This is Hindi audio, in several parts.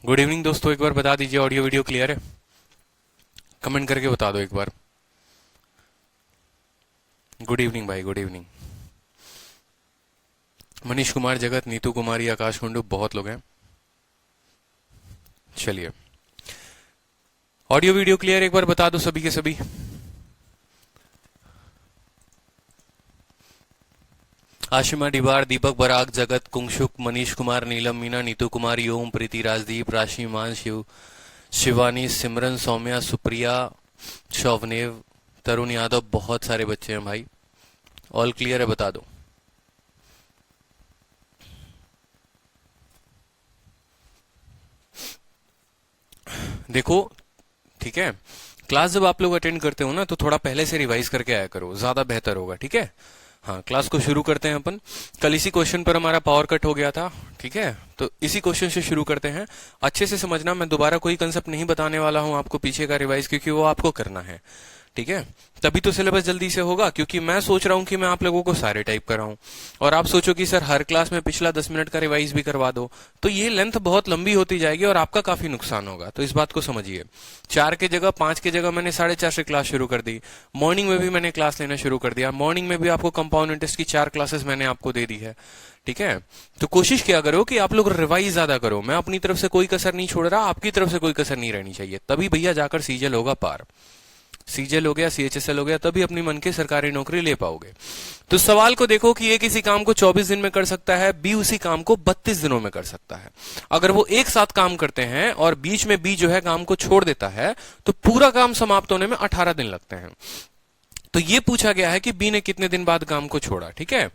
गुड इवनिंग दोस्तों, एक बार बता दीजिए ऑडियो वीडियो क्लियर है? कमेंट करके बता दो एक बार। गुड इवनिंग भाई, गुड इवनिंग। मनीष कुमार, जगत, नीतू कुमारी, आकाश कुंडू, बहुत लोग हैं। चलिए, ऑडियो वीडियो क्लियर एक बार बता दो सभी के सभी। आशिमा डिबार, दीपक बराग, जगत, कुंगशुक, मनीष कुमार, नीलम मीना, नीतू कुमारी, ओम, प्रीति, राजदीप, राशि मान, शिवानी, सिमरन, सौम्या, सुप्रिया, शौवनेव, तरुण यादव, बहुत सारे बच्चे हैं भाई। ऑल क्लियर है बता दो। देखो, ठीक है, क्लास जब आप लोग अटेंड करते हो ना तो थोड़ा पहले से रिवाइज करके आया करो, ज्यादा बेहतर होगा। ठीक है, हाँ, क्लास को शुरू करते हैं अपन। कल इसी क्वेश्चन पर हमारा पावर कट हो गया था। ठीक है, तो इसी क्वेश्चन से शुरू करते हैं। अच्छे से समझना, मैं दोबारा कोई कंसेप्ट नहीं बताने वाला हूं आपको पीछे का रिवाइज, क्योंकि वो आपको करना है। ठीक है, तभी तो सिलेबस जल्दी से होगा, क्योंकि मैं सोच रहा हूं कि मैं आप लोगों को सारे टाइप कराऊं और आप सोचो कि सर हर क्लास में पिछला 10 मिनट का रिवाइज भी करवा दो, तो ये लेंथ बहुत लंबी होती जाएगी और आपका काफी नुकसान होगा। तो इस बात को समझिए। 4 के जगह 5 के जगह मैंने 4:30 से क्लास शुरू कर दी। मॉर्निंग में भी मैंने क्लास लेना शुरू कर दिया। मॉर्निंग में भी आपको कंपाउंड इंटरेस्ट की 4 क्लासेस मैंने आपको दे दी है। ठीक है, तो कोशिश क्या करो कि आप लोग रिवाइज ज्यादा करो। मैं अपनी तरफ से कोई कसर नहीं छोड़ रहा, आपकी तरफ से कोई कसर नहीं रहनी चाहिए, तभी भैया जाकर सीजल होगा पार। सीजेल हो गया, सीएचएसएल हो गया, तभी अपनी मन की सरकारी नौकरी ले पाओगे। तो सवाल को देखो कि ए किसी काम को 24 दिन में कर सकता है, बी उसी काम को 32 दिनों में कर सकता है। अगर वो एक साथ काम करते हैं और बीच में बी जो है काम को छोड़ देता है, तो पूरा काम समाप्त होने में 18 दिन लगते हैं। तो ये पूछा गया है कि बी ने कितने दिन बाद काम को छोड़ा। ठीक है,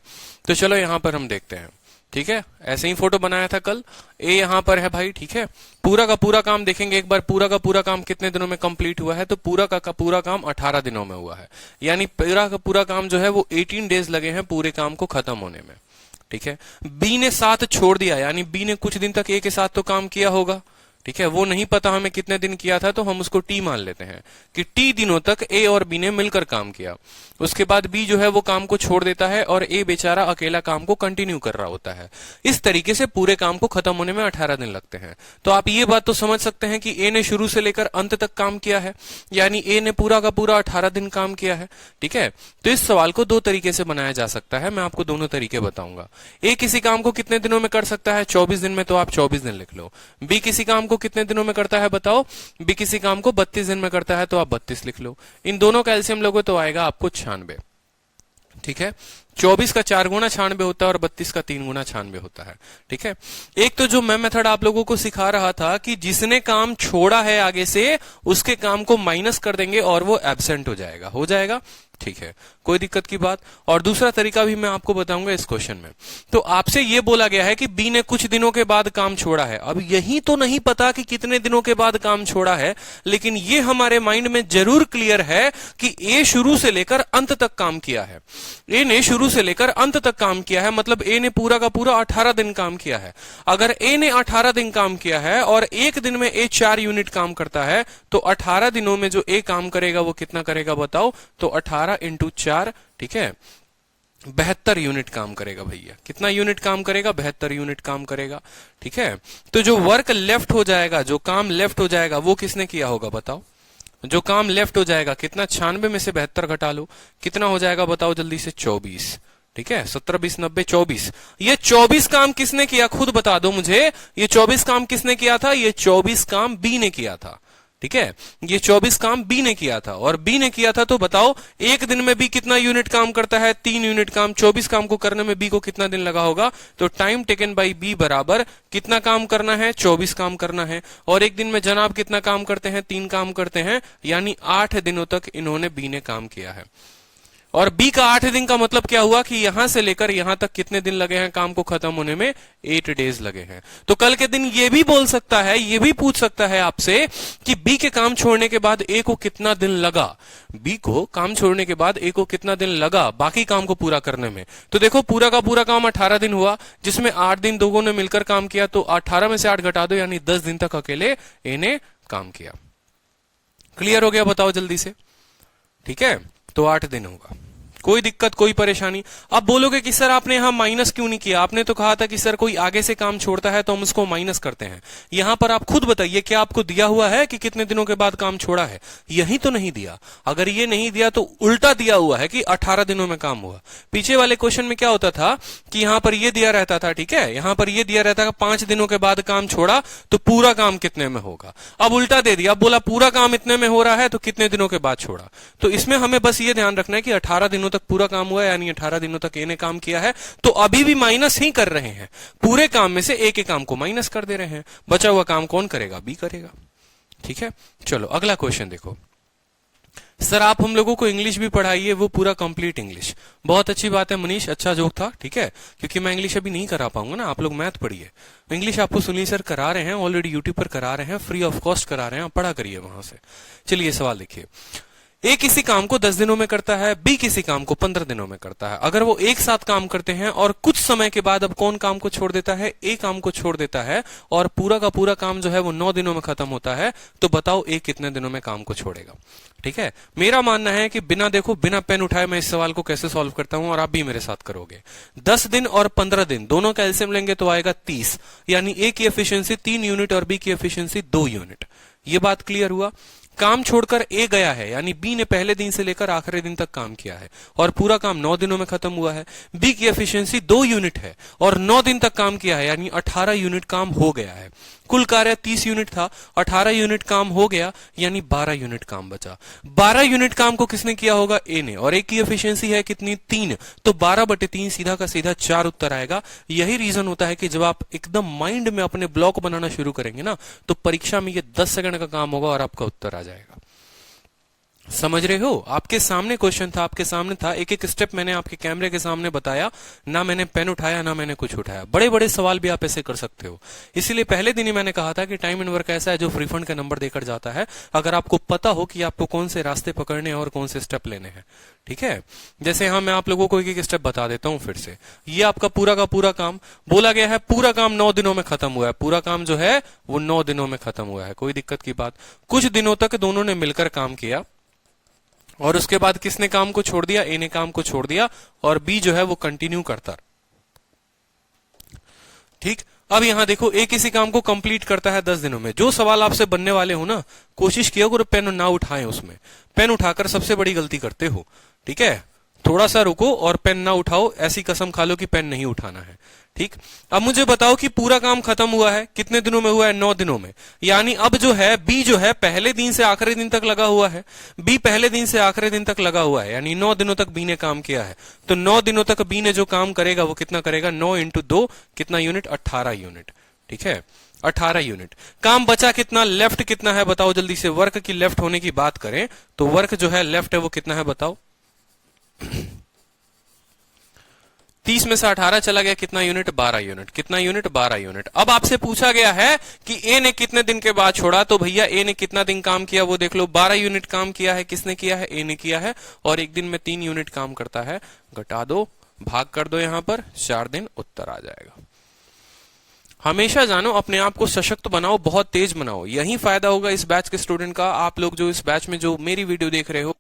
तो चलो यहां पर हम देखते हैं। ठीक है, ऐसे ही फोटो बनाया था कल। ए यहां पर है भाई। ठीक है, पूरा का पूरा काम देखेंगे एक बार, पूरा का पूरा काम कितने दिनों में कंप्लीट हुआ है, तो पूरा का पूरा काम 18 दिनों में हुआ है। यानी पूरा का पूरा काम जो है वो 18 डेज लगे हैं पूरे काम को खत्म होने में। ठीक है, बी ने साथ छोड़ दिया, यानी बी ने कुछ दिन तक ए के साथ तो काम किया होगा। ठीक है, वो नहीं पता हमें कितने दिन किया था, तो हम उसको टी मान लेते हैं कि टी दिनों तक ए और बी ने मिलकर काम किया। उसके बाद बी जो है वो काम को छोड़ देता है और ए बेचारा अकेला काम को कंटिन्यू कर रहा होता है। इस तरीके से पूरे काम को खत्म होने में 18 दिन लगते हैं। तो आप ये बात तो समझ सकते हैं कि ए ने शुरू से लेकर अंत तक काम किया है, यानी ए ने पूरा का पूरा 18 दिन काम किया है। ठीक है, तो इस सवाल को 2 तरीके से बनाया जा सकता है, मैं आपको दोनों तरीके बताऊंगा। ए किसी काम को कितने दिनों में कर सकता है? 24 दिन में, तो आप 24 दिन लिख लो। बी किसी काम को कितने दिनों में करता है बताओ? बी किसी काम को 32 दिन में करता है, तो आप 32 लिख लो। इन दोनों का एलसीएम लोगे तो आएगा आपको 96। ठीक है, 24 का 4 गुना 96 होता है और 32 का 3 गुना 96 होता है। ठीक है, एक तो जो मैं मेथड आप लोगों को सिखा रहा था कि जिसने काम छोड़ा है आगे से, उसके काम को माइनस कर देंगे और वो एब्सेंट हो जाएगा। ठीक है, कोई दिक्कत की बात। और दूसरा तरीका भी मैं आपको बताऊंगा इस क्वेश्चन में। तो आपसे ये बोला गया है कि बी ने कुछ दिनों के बाद काम छोड़ा है। अब यही तो नहीं पता कि कितने दिनों के बाद काम छोड़ा है, लेकिन ये हमारे माइंड में जरूर क्लियर है कि ए शुरू से लेकर अंत तक काम किया है। ए ने शुरू से लेकर अंत तक काम किया है, मतलब ए ने पूरा का पूरा 18 दिन काम किया है। अगर ए ने 18 दिन काम किया है और एक दिन में ए 4 यूनिट काम करता है, तो 18 दिनों में जो ए काम करेगा वो कितना करेगा बताओ? तो 18 इंटू 4, ठीक है, 72 यूनिट काम करेगा भैया। कितना यूनिट काम करेगा? 72 यूनिट काम करेगा। ठीक है, तो जो वर्क लेफ्ट हो जाएगा, जो काम लेफ्ट हो जाएगा, वो किसने किया होगा बताओ? जो काम लेफ्ट हो जाएगा, कितना? 96 में से 72 घटा लो, कितना हो जाएगा बताओ जल्दी से? 24। ठीक है, 17, 20, 90, 24। ये 24 काम किसने किया? खुद बता दो मुझे, ये 24 काम किसने किया था? ये 24 काम बी ने किया था। ठीक है, ये 24 काम बी ने किया था, और बी ने किया था तो बताओ एक दिन में बी कितना यूनिट काम करता है? 3 यूनिट काम। 24 काम को करने में बी को कितना दिन लगा होगा? तो टाइम टेकन बाई बी बराबर कितना काम करना है? 24 काम करना है। और एक दिन में जनाब कितना काम करते हैं? 3 काम करते हैं, यानी 8 दिनों तक इन्होंने बी ने काम किया है। और बी का 8 दिन का मतलब क्या हुआ कि यहां से लेकर यहां तक कितने दिन लगे हैं काम को खत्म होने में? 8 डेज लगे हैं। तो कल के दिन ये भी बोल सकता है, ये भी पूछ सकता है आपसे कि बी के काम छोड़ने के बाद ए को कितना दिन लगा? बी को काम छोड़ने के बाद ए को कितना दिन लगा बाकी काम को पूरा करने में? तो देखो, पूरा का पूरा काम 18 दिन हुआ, जिसमें 8 दिन दोनों ने मिलकर काम किया, तो 18 में से 8 घटा दो, यानी 10 दिन तक अकेले ए ने काम किया। क्लियर हो गया? बताओ जल्दी से। ठीक है, तो 8 दिन होगा। कोई दिक्कत कोई परेशानी। अब बोलोगे कि सर आपने यहां माइनस क्यों नहीं किया, आपने तो कहा था कि सर कोई आगे से काम छोड़ता है तो हम उसको माइनस करते हैं। यहां पर आप खुद बताइए क्या आपको दिया हुआ है कि कितने दिनों के बाद काम छोड़ा है, यही तो नहीं दिया। अगर ये नहीं दिया तो उल्टा दिया हुआ है कि 18 दिनों में काम हुआ। पीछे वाले क्वेश्चन में क्या होता था कि यहां पर ये दिया रहता था, ठीक है, यहां पर ये दिया रहता था 5 दिनों के बाद काम छोड़ा तो पूरा काम कितने में होगा। अब उल्टा दे दिया, अब बोला पूरा काम इतने में हो रहा है तो कितने दिनों के बाद छोड़ा। तो इसमें हमें बस ये ध्यान रखना है कि 18 दिनों तक पूरा काम हुआ है, यानी 18 दिनों तक ए ने काम किया है, तो अभी भी माइनस ही कर रहे हैं। पूरे काम में से ए के काम को माइनस कर दे रहे हैं, बचा हुआ काम कौन करेगा, बी करेगा। ठीक है, चलो अगला क्वेश्चन देखो। सर आप हम लोगों को इंग्लिश भी पढ़ाइए, वो पूरा कंप्लीट इंग्लिश। बहुत अच्छी बात है मनीष, अच्छा जोक था, ठीक है, क्योंकि मैं इंग्लिश अभी नहीं करा पाऊंगा ना, आप लोग मैथ पढ़िए। इंग्लिश आपको सुनील सर करा रहे हैं, ऑलरेडी यूट्यूब पर करा रहे हैं, फ्री ऑफ कॉस्ट करा रहे हैं, आप पढ़ा करिए वहां से। चलिए सवाल देखिए। ए किसी काम को 10 दिनों में करता है, बी किसी काम को 15 दिनों में करता है। अगर वो एक साथ काम करते हैं और कुछ समय के बाद अब कौन काम को छोड़ देता है, ए काम को छोड़ देता है, और पूरा का पूरा काम जो है वो 9 दिनों में खत्म होता है, तो बताओ ए कितने दिनों में काम को छोड़ेगा। ठीक है, मेरा मानना है कि बिना देखो बिना पेन उठाए मैं इस सवाल को कैसे सॉल्व करता हूं, और आप भी मेरे साथ करोगे। 10 दिन और 15 दिन दोनों का एलसीएम लेंगे तो आएगा 30, यानी ए की एफिशिएंसी 3 यूनिट और बी की एफिशिएंसी 2 यूनिट। ये बात क्लियर हुआ। काम छोड़कर ए गया है, यानी बी ने पहले दिन से लेकर आखिरी दिन तक काम किया है और पूरा काम 9 दिनों में खत्म हुआ है। बी की एफिशिएंसी 2 यूनिट है और 9 दिन तक काम किया है, यानी 18 यूनिट काम हो गया है। कुल कार्य 30 यूनिट था, 18 यूनिट काम हो गया, यानी 12 यूनिट काम बचा। 12 यूनिट काम को किसने किया होगा, ए ने, और ए की एफिशिएंसी है कितनी, 3, तो 12/3 सीधा का सीधा 4 उत्तर आएगा। यही रीजन होता है कि जब आप एकदम माइंड में अपने ब्लॉक बनाना शुरू करेंगे ना, तो परीक्षा में ये 10 सेकंड का काम होगा और आपका उत्तर आ जाएगा। समझ रहे हो, आपके सामने क्वेश्चन था, आपके सामने था, एक एक स्टेप मैंने आपके कैमरे के सामने बताया, ना मैंने पेन उठाया ना मैंने कुछ उठाया। बड़े बड़े सवाल भी आप ऐसे कर सकते हो। इसीलिए पहले दिन ही मैंने कहा था कि टाइम एंड वर्क ऐसा है जो फ्री फंड का नंबर देकर जाता है, अगर आपको पता हो कि आपको कौन से रास्ते पकड़ने हैं और कौन से स्टेप लेने हैं। ठीक है, जैसे यहां मैं आप लोगों को एक एक स्टेप बता देता हूं फिर से। ये आपका पूरा का पूरा काम बोला गया है, पूरा काम 9 दिनों में खत्म हुआ है, पूरा काम जो है वो 9 दिनों में खत्म हुआ है, कोई दिक्कत की बात। कुछ दिनों तक दोनों ने मिलकर काम किया और उसके बाद किसने काम को छोड़ दिया, ए ने काम को छोड़ दिया, और बी जो है वो कंटिन्यू करता। ठीक, अब यहां देखो, ए किसी काम को कंप्लीट करता है 10 दिनों में। जो सवाल आपसे बनने वाले हो ना, कोशिश किया करो पेन ना उठाएं उसमें। पेन उठाकर सबसे बड़ी गलती करते हो। ठीक है, थोड़ा सा रुको और पेन ना उठाओ, ऐसी कसम खा लो कि पेन नहीं उठाना है। ठीक, अब मुझे बताओ कि पूरा काम खत्म हुआ है, कितने दिनों में हुआ है, 9 दिनों में। यानी अब जो है बी जो है पहले दिन से आखिरी दिन तक लगा हुआ है, बी पहले दिन से आखिरी दिन तक लगा हुआ है, यानी 9 दिनों तक बी ने काम किया है। तो 9 दिनों तक बी ने जो काम करेगा वो कितना करेगा, 9 × 2 कितना यूनिट, 18 यूनिट। ठीक है, 18 यूनिट। काम बचा कितना, लेफ्ट कितना है बताओ जल्दी से। वर्क की लेफ्ट होने की बात करें तो वर्क जो है लेफ्ट है वो कितना है बताओ। 30 में से 18 चला गया, कितना यूनिट, 12 यूनिट। कितना यूनिट, 12 यूनिट। अब आपसे पूछा गया है कि ए ने कितने दिन के बाद छोड़ा, तो भैया ए ने कितना दिन काम किया वो देख लो। 12 यूनिट काम किया है, किसने किया है, ए ने किया है, और एक दिन में 3 यूनिट काम करता है। घटा दो, भाग कर दो, यहां पर 4 दिन, उत्तर आ जाएगा। हमेशा जानो, अपने आप को सशक्त बनाओ, बहुत तेज बनाओ, यही फायदा होगा इस बैच के स्टूडेंट का। आप लोग जो इस बैच में जो मेरी वीडियो देख रहे हो,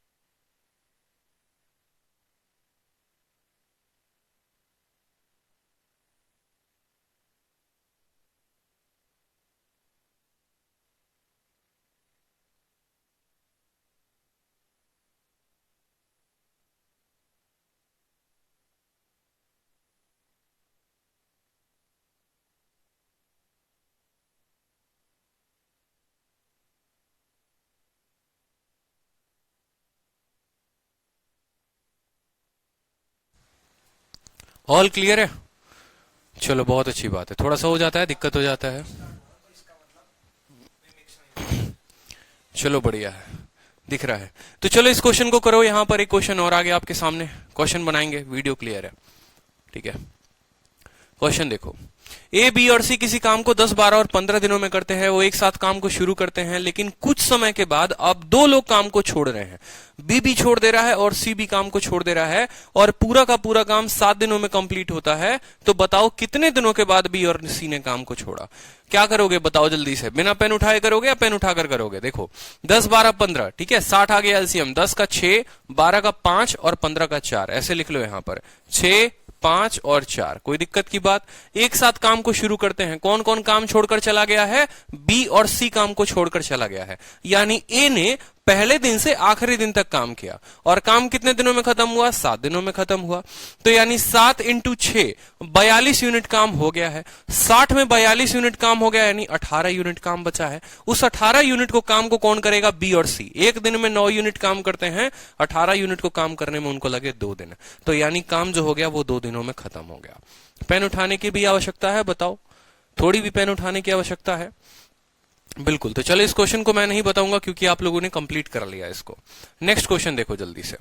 ऑल क्लियर है। चलो बहुत अच्छी बात है, थोड़ा सा हो जाता है, दिक्कत हो जाता है, चलो बढ़िया है, दिख रहा है। तो चलो इस क्वेश्चन को करो, यहां पर एक क्वेश्चन और आ गया आपके सामने, क्वेश्चन बनाएंगे, वीडियो क्लियर है। ठीक है, क्वेश्चन देखो, ए, बी और सी किसी काम को 10, 12 और 15 दिनों में करते हैं। वो एक साथ काम को शुरू करते हैं, लेकिन कुछ समय के बाद अब दो लोग काम को छोड़ रहे हैं। बी भी छोड़ दे रहा है और सी भी काम को छोड़ दे रहा है, और पूरा का पूरा काम 7 दिनों में कंप्लीट होता है। तो बताओ कितने दिनों के बाद बी और सी ने काम को छोड़ा। क्या करोगे बताओ जल्दी से, बिना पेन उठाए करोगे या पेन उठाकर करोगे? देखो 10, 12, 15, ठीक है, 60 आ गया एलसीएम। 10 का 6, 12 का 5 और 15 का 4, ऐसे लिख लो यहां पर 6, 5 और 4। कोई दिक्कत की बात? एक साथ काम को शुरू करते हैं। कौन कौन काम छोड़कर चला गया है? बी और सी काम को छोड़कर चला गया है। यानी ए ने पहले दिन से आखिरी दिन तक काम किया, और काम कितने दिनों में खत्म हुआ? 7 दिनों में खत्म हुआ। तो यानी 7 × 6 42 यूनिट काम हो गया है। 60 में 42 यूनिट काम हो गया, यानी 18 यूनिट काम बचा है। उस 18 यूनिट को काम को कौन करेगा? बी और सी। एक दिन में 9 यूनिट काम करते हैं, 18 यूनिट को काम करने में उनको लगे 2 दिन। तो यानी काम जो हो गया वो 2 दिनों में खत्म हो गया। पेन उठाने की भी आवश्यकता है? बताओ, थोड़ी भी पेन उठाने की आवश्यकता है? बिल्कुल। तो चलो इस क्वेश्चन को मैं नहीं बताऊंगा क्योंकि आप लोगों ने कंप्लीट कर लिया इसको। नेक्स्ट क्वेश्चन देखो जल्दी से,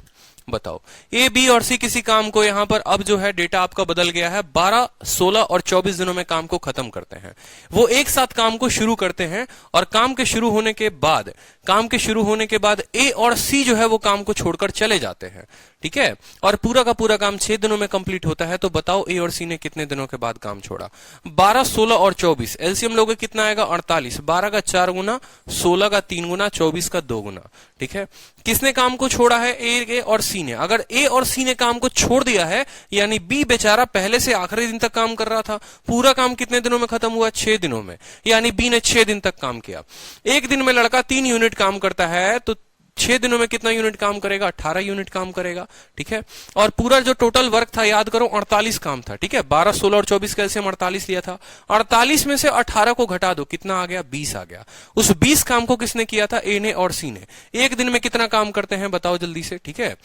बताओ ए, बी और सी किसी काम को, यहां पर अब जो है डेटा आपका बदल गया है, 12, 16 और 24 दिनों में काम को खत्म करते हैं। वो एक साथ काम को शुरू करते हैं, और काम के शुरू होने के बाद ए और सी जो है वो काम को छोड़कर चले जाते हैं, ठीक है, और पूरा का पूरा काम 6 दिनों में कंप्लीट होता है। तो बताओ ए और सी ने कितने दिनों के बाद काम छोड़ा? 12, 16 और 24, एलसीएम लोगे कितना आएगा? 48। 12 का 4 गुना, 16 का 3 गुना, 24 का 2 गुना, ठीक है। किसने काम को छोड़ा है? ए और सी ने। अगर ए और सी ने काम को छोड़ दिया है, यानी बी बेचारा पहले से आखिरी दिन तक काम कर रहा था। पूरा काम कितने दिनों में खत्म हुआ? 6 दिनों में, यानी बी ने 6 दिन तक काम किया। एक दिन में लड़का 3 यूनिट काम करता है, तो 6 दिनों में कितना यूनिट काम करेगा? 18 यूनिट काम करेगा, ठीक है। और पूरा जो टोटल वर्क था याद करो, 48 काम था, ठीक है। 12, 16 और 24 का एलसीएम 48 लिया था। 48 में से 18 को घटा दो, कितना आ गया? 20 आ गया। उस 20 काम को किसने किया था? ए ने और सी ने। एक दिन में कितना काम करते हैं बताओ जल्दी से, ठीक है।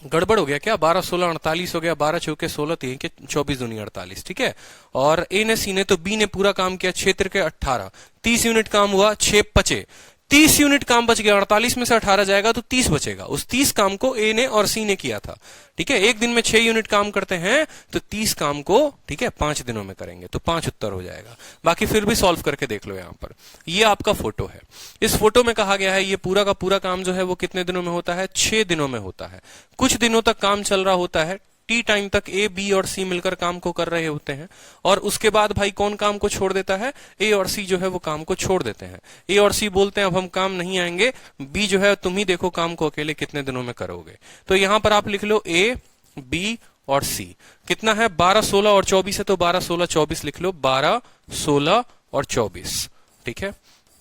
गड़बड़ हो गया क्या? 12, 16, 48 हो गया। 12 चौके 16, 3 के 24 दूनी 48, ठीक है। और ए ने, सी ने, तो बी ने पूरा काम किया 6 के 18, 30 यूनिट काम हुआ, 6 बचे, 30 यूनिट काम बच गया। 48 में से 18 जाएगा तो 30 बचेगा। उस 30 काम को ए ने और सी ने किया था, ठीक है। एक दिन में 6 यूनिट काम करते हैं, तो 30 काम को, ठीक है, 5 दिनों में करेंगे, तो 5 उत्तर हो जाएगा। बाकी फिर भी सॉल्व करके देख लो। यहां पर ये आपका फोटो है। इस फोटो में कहा गया है ये पूरा का पूरा काम जो है वो कितने दिनों में होता है? 6 दिनों में होता है। कुछ दिनों तक काम चल रहा होता है, टी टाइम तक ए, बी और सी मिलकर काम को कर रहे होते हैं, और उसके बाद भाई कौन काम को छोड़ देता है? ए और सी जो है वो काम को छोड़ देते हैं। ए और सी बोलते हैं अब हम काम नहीं आएंगे, बी जो है तुम ही देखो काम को अकेले कितने दिनों में करोगे। तो यहां पर आप लिख लो ए, बी और सी। कितना है? 12, 16 और 24 है, तो 12, 16, 24 लिख लो। 12, 16 और 24, ठीक है।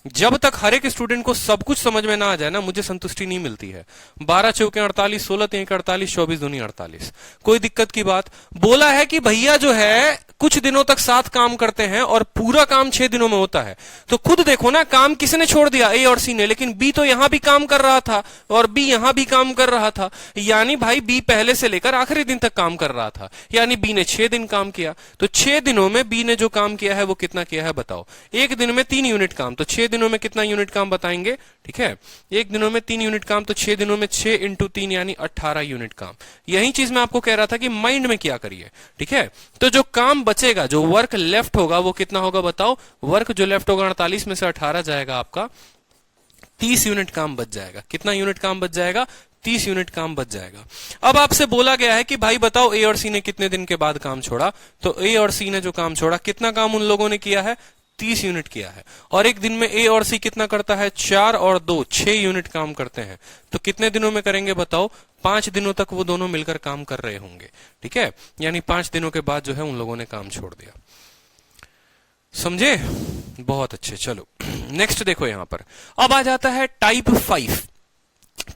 जब तक हर एक स्टूडेंट को सब कुछ समझ में ना आ जाए ना, मुझे संतुष्टि नहीं मिलती है। 12 चौके 48, 16 3 के 48, 24 दूनी 48। कोई दिक्कत की बात? बोला है कि भैया जो है कुछ दिनों तक साथ काम करते हैं और पूरा काम 6 दिनों में होता है। तो खुद देखो ना, काम किसने छोड़ दिया? ए और सी ने। लेकिन बी तो यहां भी काम कर रहा था और बी यहां भी काम कर रहा था, यानी भाई बी पहले से लेकर आखिरी दिन तक काम कर रहा था, यानी बी ने 6 दिन काम किया। तो 6 दिनों में बी ने जो काम किया है वो कितना किया है बताओ? एक दिन में 3 यूनिट काम, तो 6 दिनों में कितना यूनिट काम बताएंगे, ठीक है। एक दिनों में 3 यूनिट काम, तो 6 दिनों में 6 × 3 यानी 18 यूनिट काम। यही चीज मैं आपको कह रहा था कि माइंड में क्या करिए, ठीक है। तो जो काम बचेगा, जो वर्क लेफ्ट होगा वो कितना होगा बताओ? वर्क जो लेफ्ट होगा 48 में से 18 जाएगा आपका, 30 यूनिट काम बच जाएगा। कितना यूनिट काम बच जाएगा? 30 यूनिट काम बच जाएगा। अब आपसे बोला गया है कि भाई बताओ ए और सी ने कितने दिन के बाद काम छोड़ा। तो ए और सी ने जो काम छोड़ा, कितना काम उन लोगों ने किया है? 30 यूनिट किया है। और एक दिन में ए और सी कितना करता है? 4 और 2, 6 यूनिट काम करते हैं। तो कितने दिनों में करेंगे बताओ? 5 दिनों तक वो दोनों मिलकर काम कर रहे होंगे, ठीक है। यानी 5 दिनों के बाद जो है उन लोगों ने काम छोड़ दिया। समझे? बहुत अच्छे। चलो नेक्स्ट देखो यहां पर। अब आ जाता है टाइप 5।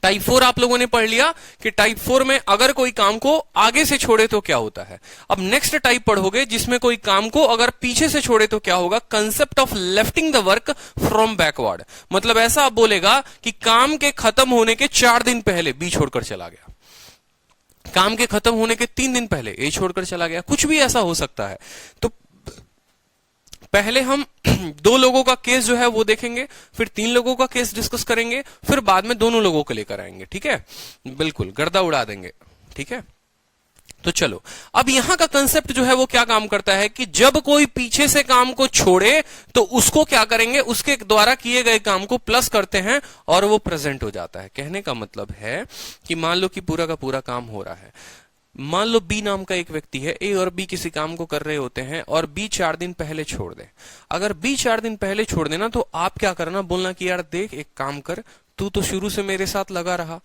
टाइप 4 आप लोगों ने पढ़ लिया कि टाइप 4 में अगर कोई काम को आगे से छोड़े तो क्या होता है। अब नेक्स्ट टाइप पढ़ोगे जिसमें कोई काम को अगर पीछे से छोड़े तो क्या होगा? Concept of lifting the work from backward. मतलब ऐसा आप बोलेगा कि काम के खत्म होने के 4 दिन पहले बी छोड़कर चला गया, काम के खत्म होने के 3 दिन पहले ए छोड़कर चला गया, कुछ भी ऐसा हो सकता है। तो पहले हम 2 लोगों का केस जो है वो देखेंगे, फिर 3 लोगों का केस डिस्कस करेंगे, फिर बाद में दोनों लोगों को लेकर आएंगे, ठीक है। बिल्कुल गर्दा उड़ा देंगे, ठीक है। तो चलो, अब यहां का कंसेप्ट जो है वो क्या काम करता है कि जब कोई पीछे से काम को छोड़े तो उसको क्या करेंगे, उसके द्वारा किए गए काम को प्लस करते हैं और वो प्रेजेंट हो जाता है। कहने का मतलब है कि मान लो कि पूरा का पूरा काम हो रहा है, मान लो बी नाम का एक व्यक्ति है, ए और बी किसी काम को कर रहे होते हैं और बी 4 दिन पहले छोड़ दे। अगर बी 4 दिन पहले छोड़ देना तो आप क्या करना, बोलना कि यार देख एक काम कर, तू तो शुरू से मेरे साथ लगा रहा,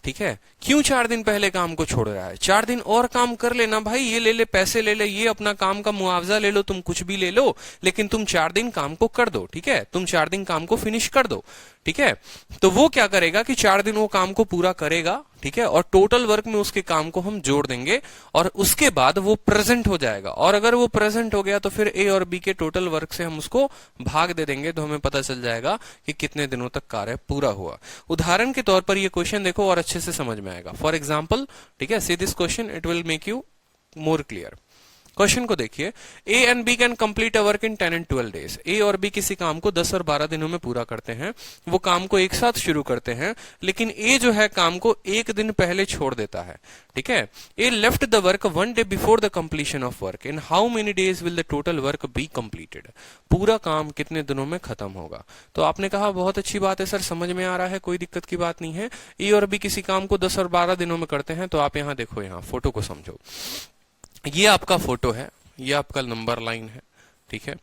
ठीक है, क्यों 4 दिन पहले काम को छोड़ रहा है, 4 दिन और काम कर लेना भाई, ये ले ले पैसे ले ले, ये अपना काम का मुआवजा ले लो, तुम कुछ भी ले लो, लेकिन तुम 4 दिन काम को कर दो, ठीक है, तुम 4 दिन काम को फिनिश कर दो, ठीक है। तो वो क्या करेगा कि 4 दिन वो काम को पूरा करेगा, ठीक है, और टोटल वर्क में उसके काम को हम जोड़ देंगे और उसके बाद वो प्रेजेंट हो जाएगा। और अगर वो प्रेजेंट हो गया तो फिर ए और बी के टोटल वर्क से हम उसको भाग दे देंगे, तो हमें पता चल जाएगा कि कितने दिनों तक कार्य पूरा हुआ। उदाहरण के तौर पर ये क्वेश्चन देखो और अच्छे से समझ में आएगा। फॉर एग्जाम्पल, ठीक है, see this question, it will make you more clear. Question को देखिए, A and B can complete a work in 10 and 12 days। A और बी किसी काम को 10 और 12 दिनों में पूरा करते हैं। वो काम को एक साथ शुरू करते हैं, लेकिन ए जो है काम को एक दिन पहले छोड़ देता है, ठीक है। A left the work 1 day before the completion of work. In how many days will the total work be completed. पूरा काम कितने दिनों में खत्म होगा। तो आपने कहा बहुत अच्छी बात है सर, समझ में आ रहा है, कोई दिक्कत की बात नहीं है। ए और बी किसी काम को 10 और 12 दिनों में करते हैं। तो आप यहाँ देखो, यहाँ फोटो को समझो, ये आपका फोटो है, ये आपका नंबर लाइन है, ठीक है।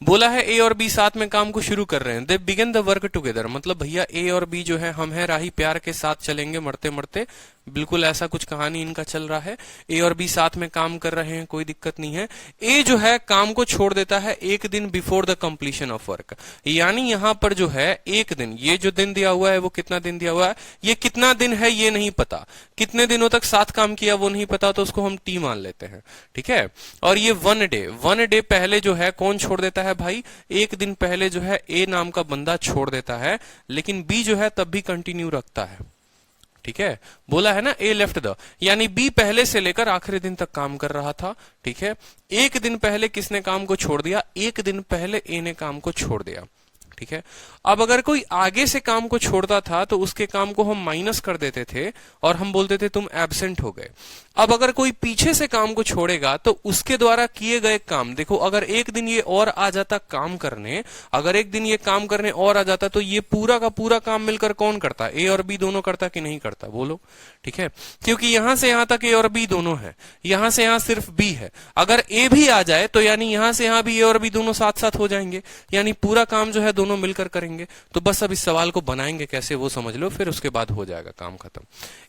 बोला है ए और बी साथ में काम को शुरू कर रहे हैं, they begin the work together. मतलब भैया ए और बी जो है, हम है राही प्यार के साथ चलेंगे मरते मरते, बिल्कुल ऐसा कुछ कहानी इनका चल रहा है। ए और बी साथ में काम कर रहे हैं, कोई दिक्कत नहीं है। ए जो है काम को छोड़ देता है एक दिन before the completion of work. यानी यहां पर जो है एक दिन, ये जो दिन दिया हुआ है वो कितना दिन दिया हुआ है, ये कितना दिन है ये नहीं पता, कितने दिनों तक साथ काम किया वो नहीं पता, तो उसको हम टी मान लेते हैं, ठीक है। और ये 1 डे पहले जो है कौन छोड़ देता है भाई, एक दिन पहले जो है ए नाम का बंदा छोड़ देता है, लेकिन बी जो है तब भी कंटिन्यू रखता है, ठीक है। बोला है ना ए लेफ्ट द, यानी बी पहले से लेकर आखिरी दिन तक काम कर रहा था, ठीक है। एक दिन पहले किसने काम को छोड़ दिया, एक दिन पहले ए ने काम को छोड़ दिया, ठीक है। अब अगर कोई आगे से काम को छोड़ता था तो उसके काम को हम माइनस कर देते थे और हम बोलते थे तुम एब्सेंट हो गए। अब अगर कोई पीछे से काम को छोड़ेगा तो उसके द्वारा किए गए काम, देखो अगर एक दिन ये और आ जाता काम करने, अगर एक दिन ये काम करने और आ जाता तो ये पूरा का पूरा काम मिलकर कौन करता, ए और बी दोनों करता कि नहीं करता, बोलो, ठीक है। क्योंकि यहां से यहां तक ए और बी दोनों है, यहां से यहां सिर्फ बी है। अगर ए भी आ जाए तो यानी यहां से यहां भी ए और बी दोनों साथ साथ हो जाएंगे, यानी पूरा काम जो है दोनों मिलकर करेंगे। तो बस अब इस सवाल को बनाएंगे कैसे वो समझ लो, फिर उसके बाद हो जाएगा काम खत्म।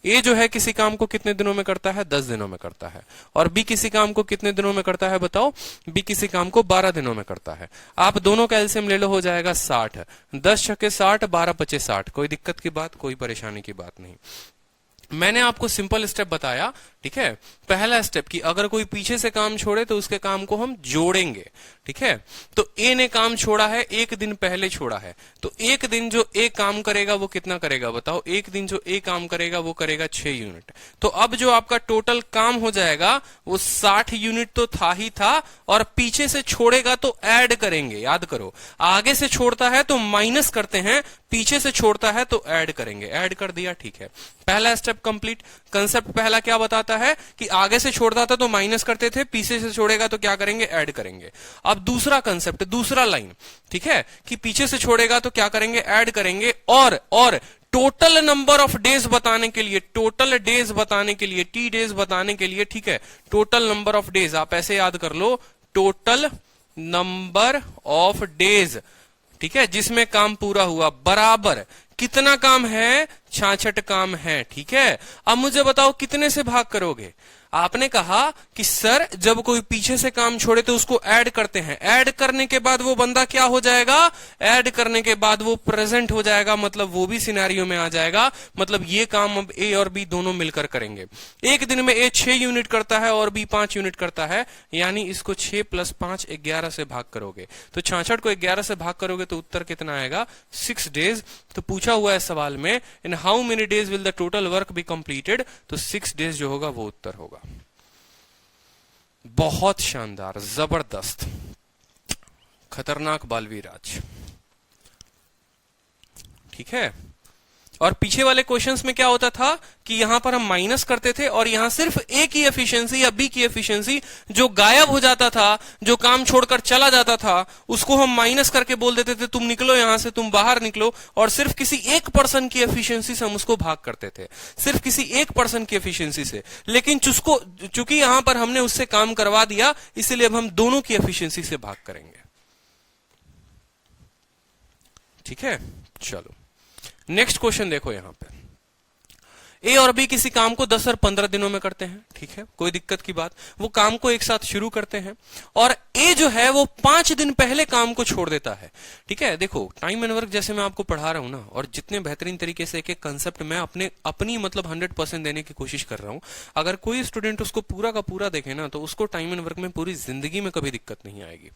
ए जो है किसी काम को कितने दिनों में करता है, 10 दिनों में करता है। और बी किसी काम को कितने दिनों में करता है बताओ, बी किसी काम को 12 दिनों में करता है। आप दोनों का एलसीएम ले लो, हो जाएगा 60। 10 छक्के 60, 12 पचे 60। कोई दिक्कत की बात, कोई परेशानी की बात नहीं। मैंने आपको सिंपल स्टेप बताया, ठीक है। पहला स्टेप कि अगर कोई पीछे से काम छोड़े तो उसके काम को हम जोड़ेंगे, ठीक है। तो ए ने काम छोड़ा है, एक दिन पहले छोड़ा है, तो एक दिन जो ए काम करेगा वो कितना करेगा बताओ, एक दिन जो ए काम करेगा वो करेगा 6 यूनिट। तो अब जो आपका टोटल काम हो जाएगा वो 60 यूनिट तो था ही था, और पीछे से छोड़ेगा तो ऐड करेंगे, याद करो, आगे से छोड़ता है तो माइनस करते हैं, पीछे से छोड़ता है तो ऐड करेंगे, ऐड कर दिया, ठीक है। पहला स्टेप कंप्लीट। कंसेप्ट पहला क्या बताता है कि आगे से छोड़ता था तो माइनस करते थे, पीछे से छोड़ेगा तो क्या करेंगे, ऐड करेंगे। अब दूसरा कंसेप्ट, दूसरा लाइन, ठीक है, कि पीछे से छोड़ेगा तो क्या करेंगे, ऐड करेंगे। और टोटल नंबर ऑफ डेज बताने के लिए, टोटल डेज बताने के लिए, टी डेज बताने के लिए, ठीक है, टोटल नंबर ऑफ डेज आप ऐसे याद कर लो, टोटल नंबर ऑफ डेज, ठीक है, जिसमें काम पूरा हुआ, बराबर कितना काम है, 66 काम है, ठीक है। अब मुझे बताओ कितने से भाग करोगे। आपने कहा कि सर जब कोई पीछे से काम छोड़े तो उसको ऐड करते हैं, ऐड करने के बाद वो बंदा क्या हो जाएगा, ऐड करने के बाद वो प्रेजेंट हो जाएगा, मतलब वो भी सिनेरियो में आ जाएगा। मतलब ये काम अब ए और बी दोनों मिलकर करेंगे। एक दिन में ए 6 यूनिट करता है और बी 5 यूनिट करता है, यानी इसको 6 + 5 11 से भाग करोगे, तो 66 को 11 से भाग करोगे तो उत्तर कितना आएगा, 6 डेज। तो पूछा हुआ है सवाल में इन how many days will the total work be completed, तो 6 डेज जो होगा वो उत्तर होगा। बहुत शानदार, जबरदस्त, खतरनाक बालवीर आज, ठीक है। और पीछे वाले क्वेश्चंस में क्या होता था कि यहां पर हम माइनस करते थे और यहां सिर्फ ए की एफिशिएंसी या बी की एफिशिएंसी जो गायब हो जाता था, जो काम छोड़कर चला जाता था, उसको हम माइनस करके बोल देते थे तुम निकलो यहां से, तुम बाहर निकलो, और सिर्फ किसी एक पर्सन की एफिशिएंसी से हम उसको भाग करते थे, सिर्फ किसी एक पर्सन की एफिशिएंसी से। लेकिन चूंकि यहां पर हमने उससे काम करवा दिया, इसलिए अब हम दोनों की एफिशिएंसी से भाग करेंगे। ठीक है, चलो नेक्स्ट क्वेश्चन देखो। यहां पे ए और बी किसी काम को 10 और 15 दिनों में करते हैं। ठीक है, कोई दिक्कत की बात, वो काम को एक साथ शुरू करते हैं और ए जो है वो 5 दिन पहले काम को छोड़ देता है। ठीक है, देखो टाइम एंड वर्क जैसे मैं आपको पढ़ा रहा हूं ना, और जितने बेहतरीन तरीके से एक एक कंसेप्ट मैं अपनी मतलब 100% देने की कोशिश कर रहा हूं, अगर कोई स्टूडेंट उसको पूरा का पूरा देखे ना, तो उसको टाइम एंड वर्क में पूरी जिंदगी में कभी दिक्कत नहीं आएगी।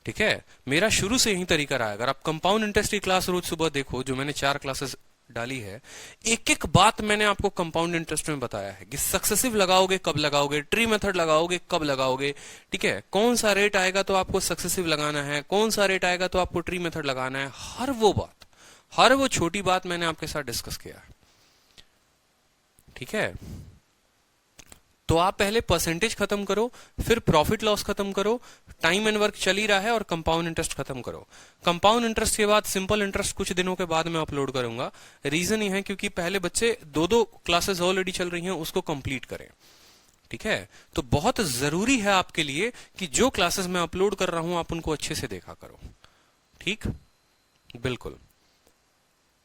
ठीक है, मेरा शुरू से यही तरीका रहा है। अगर आप कंपाउंड इंटरेस्ट की क्लास रोज सुबह देखो, जो मैंने 4 क्लासेस डाली है, एक एक बात मैंने आपको कंपाउंड इंटरेस्ट में बताया है कि सक्सेसिव लगाओगे कब लगाओगे, ट्री मेथड लगाओगे कब लगाओगे। ठीक है, कौन सा रेट आएगा तो आपको सक्सेसिव लगाना है, कौन सा रेट आएगा तो आपको ट्री मेथड लगाना है, हर वो बात, हर वो छोटी बात मैंने आपके साथ डिस्कस किया है। ठीक है, तो आप पहले परसेंटेज खत्म करो, फिर प्रॉफिट लॉस खत्म करो, टाइम एंड वर्क चल ही रहा है, और कंपाउंड इंटरेस्ट खत्म करो। कंपाउंड इंटरेस्ट के बाद सिंपल इंटरेस्ट कुछ दिनों के बाद मैं अपलोड करूंगा। रीजन ये है क्योंकि पहले बच्चे 2-2 क्लासेस ऑलरेडी चल रही हैं, उसको कंप्लीट करें। ठीक है, तो बहुत जरूरी है आपके लिए कि जो क्लासेस मैं अपलोड कर रहा हूं आप उनको अच्छे से देखा करो। ठीक, बिल्कुल।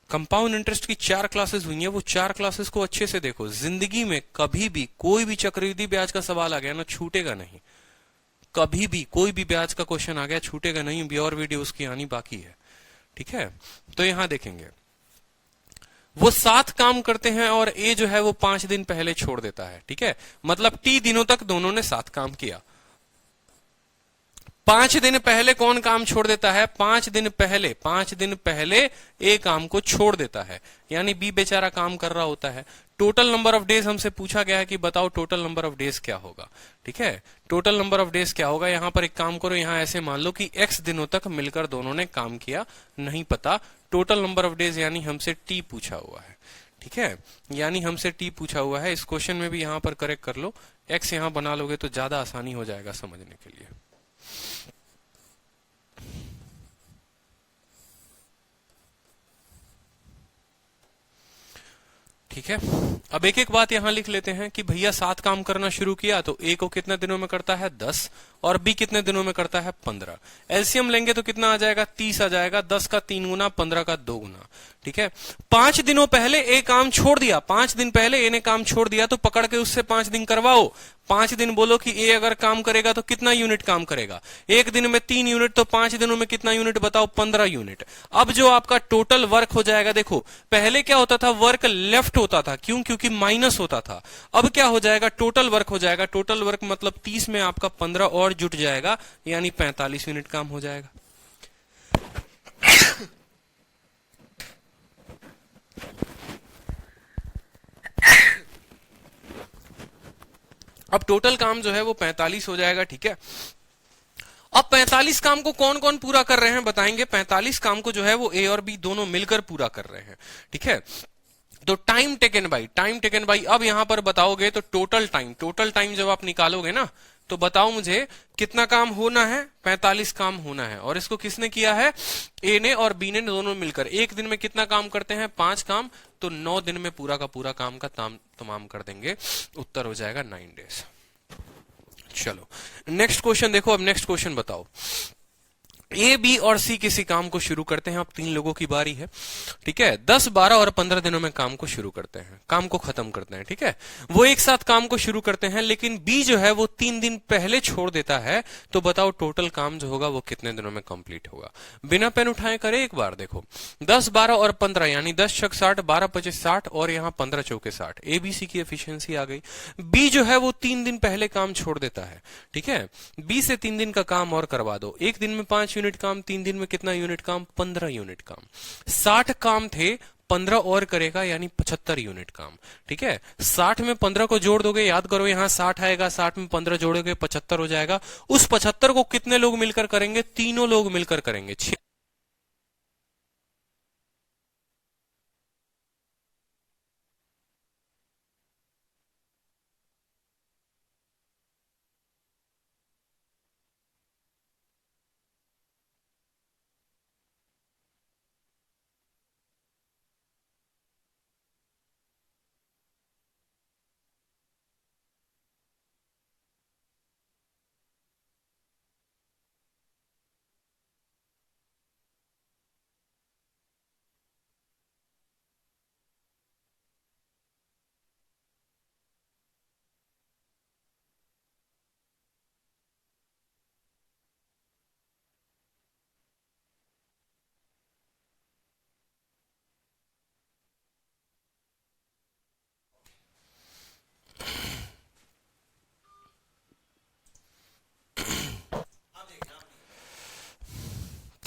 कंपाउंड इंटरेस्ट की 4 क्लासेस हुई हैं, वो 4 क्लासेस को अच्छे से देखो। जिंदगी में कभी भी कोई भी चक्रवृद्धि ब्याज का सवाल आ गया ना, छूटेगा नहीं। कभी भी कोई भी ब्याज का क्वेश्चन आ गया, छूटेगा नहीं। भी और वीडियो उसकी आनी बाकी है। ठीक है, तो यहां देखेंगे वो 7 काम करते हैं और ए जो है वो 5 दिन पहले छोड़ देता है। ठीक है, मतलब टी दिनों तक दोनों ने 7 काम किया। 5 दिन पहले कौन काम छोड़ देता है? 5 दिन पहले ए काम को छोड़ देता है, यानी बी बेचारा काम कर रहा होता है। टोटल नंबर ऑफ डेज हमसे पूछा गया है कि बताओ टोटल नंबर ऑफ डेज क्या होगा। ठीक है, टोटल नंबर ऑफ डेज क्या होगा? यहां पर एक काम करो, यहां ऐसे मान लो कि x दिनों तक मिलकर दोनों ने काम किया, नहीं पता टोटल नंबर ऑफ डेज, यानी हमसे t पूछा हुआ है। ठीक है, यानी हमसे t पूछा हुआ है। इस क्वेश्चन में भी यहां पर करेक्ट कर लो, x यहां बना लोगे तो ज्यादा आसानी हो जाएगा समझने के लिए। ठीक है, अब एक एक बात यहां लिख लेते हैं कि भैया 7 काम करना शुरू किया तो ए को कितने दिनों में करता है? 10, और बी कितने दिनों में करता है? 15। एलसीएम लेंगे तो कितना आ जाएगा? 30 आ जाएगा। 10 का 3 गुना, 15 का 2 गुना। ठीक है, 5 दिनों पहले ए काम छोड़ दिया, 5 दिन पहले ए ने काम छोड़ दिया, तो पकड़ के उससे 5 दिन करवाओ। 5 दिन बोलो कि ए अगर काम करेगा तो कितना यूनिट काम करेगा? एक दिन में 3 यूनिट, तो 5 दिनों में कितना यूनिट बताओ? 15 यूनिट। अब जो आपका टोटल वर्क हो जाएगा, देखो पहले क्या होता था? वर्क लेफ्ट होता था, क्यों? क्योंकि माइनस होता था। अब क्या हो जाएगा? टोटल वर्क हो जाएगा। टोटल वर्क मतलब 30 में आपका 15 और जुट जाएगा, यानी 45 यूनिट काम हो जाएगा। अब टोटल काम जो है वो 45 हो जाएगा। ठीक है, अब 45 काम को कौन कौन पूरा कर रहे हैं बताएंगे। 45 काम को जो है वो ए और बी दोनों मिलकर पूरा कर रहे हैं। ठीक है, तो टाइम टेकन बाई, अब यहां पर बताओगे तो टोटल टाइम जब आप निकालोगे ना, तो बताओ मुझे कितना काम होना है? 45 काम होना है। और इसको किसने किया है? ए ने और बी ने दोनों मिलकर। एक दिन में कितना काम करते हैं? 5 काम, तो 9 दिन में पूरा का पूरा काम का तमाम कर देंगे। उत्तर हो जाएगा 9 डेज। चलो नेक्स्ट क्वेश्चन देखो। अब नेक्स्ट क्वेश्चन बताओ, ए, बी और सी किसी काम को शुरू करते हैं। अब 3 लोगों की बारी है। ठीक है, 10, 12 और 15 दिनों में काम को शुरू करते हैं, काम को खत्म करते हैं। ठीक है, वो एक साथ काम को शुरू करते हैं, लेकिन बी जो है वो 3 दिन पहले छोड़ देता है। तो बताओ टोटल काम जो होगा वो कितने दिनों में कंप्लीट होगा? बिना पेन उठाए करें एक बार। देखो 10, 12 और 15, यानी 10 छक 60, 12 25 60, और यहाँ 15 चौके 60। एबीसी की एफिशिएंसी आ गई। बी जो है वो 3 दिन पहले काम छोड़ देता है। ठीक है, बी से 3 दिन का काम और करवा दो। एक दिन में 5 यूनिट काम, 3 दिन में कितना यूनिट काम? 15 यूनिट काम। 60 काम थे, 15 और करेगा, यानी 75 यूनिट काम। ठीक है, 60 में 15 को जोड़ दोगे, याद करो यहां 60 आएगा, 60 में 15 जोड़ोगे 75 हो जाएगा। उस 75 को कितने लोग मिलकर करेंगे? तीनों लोग मिलकर करेंगे।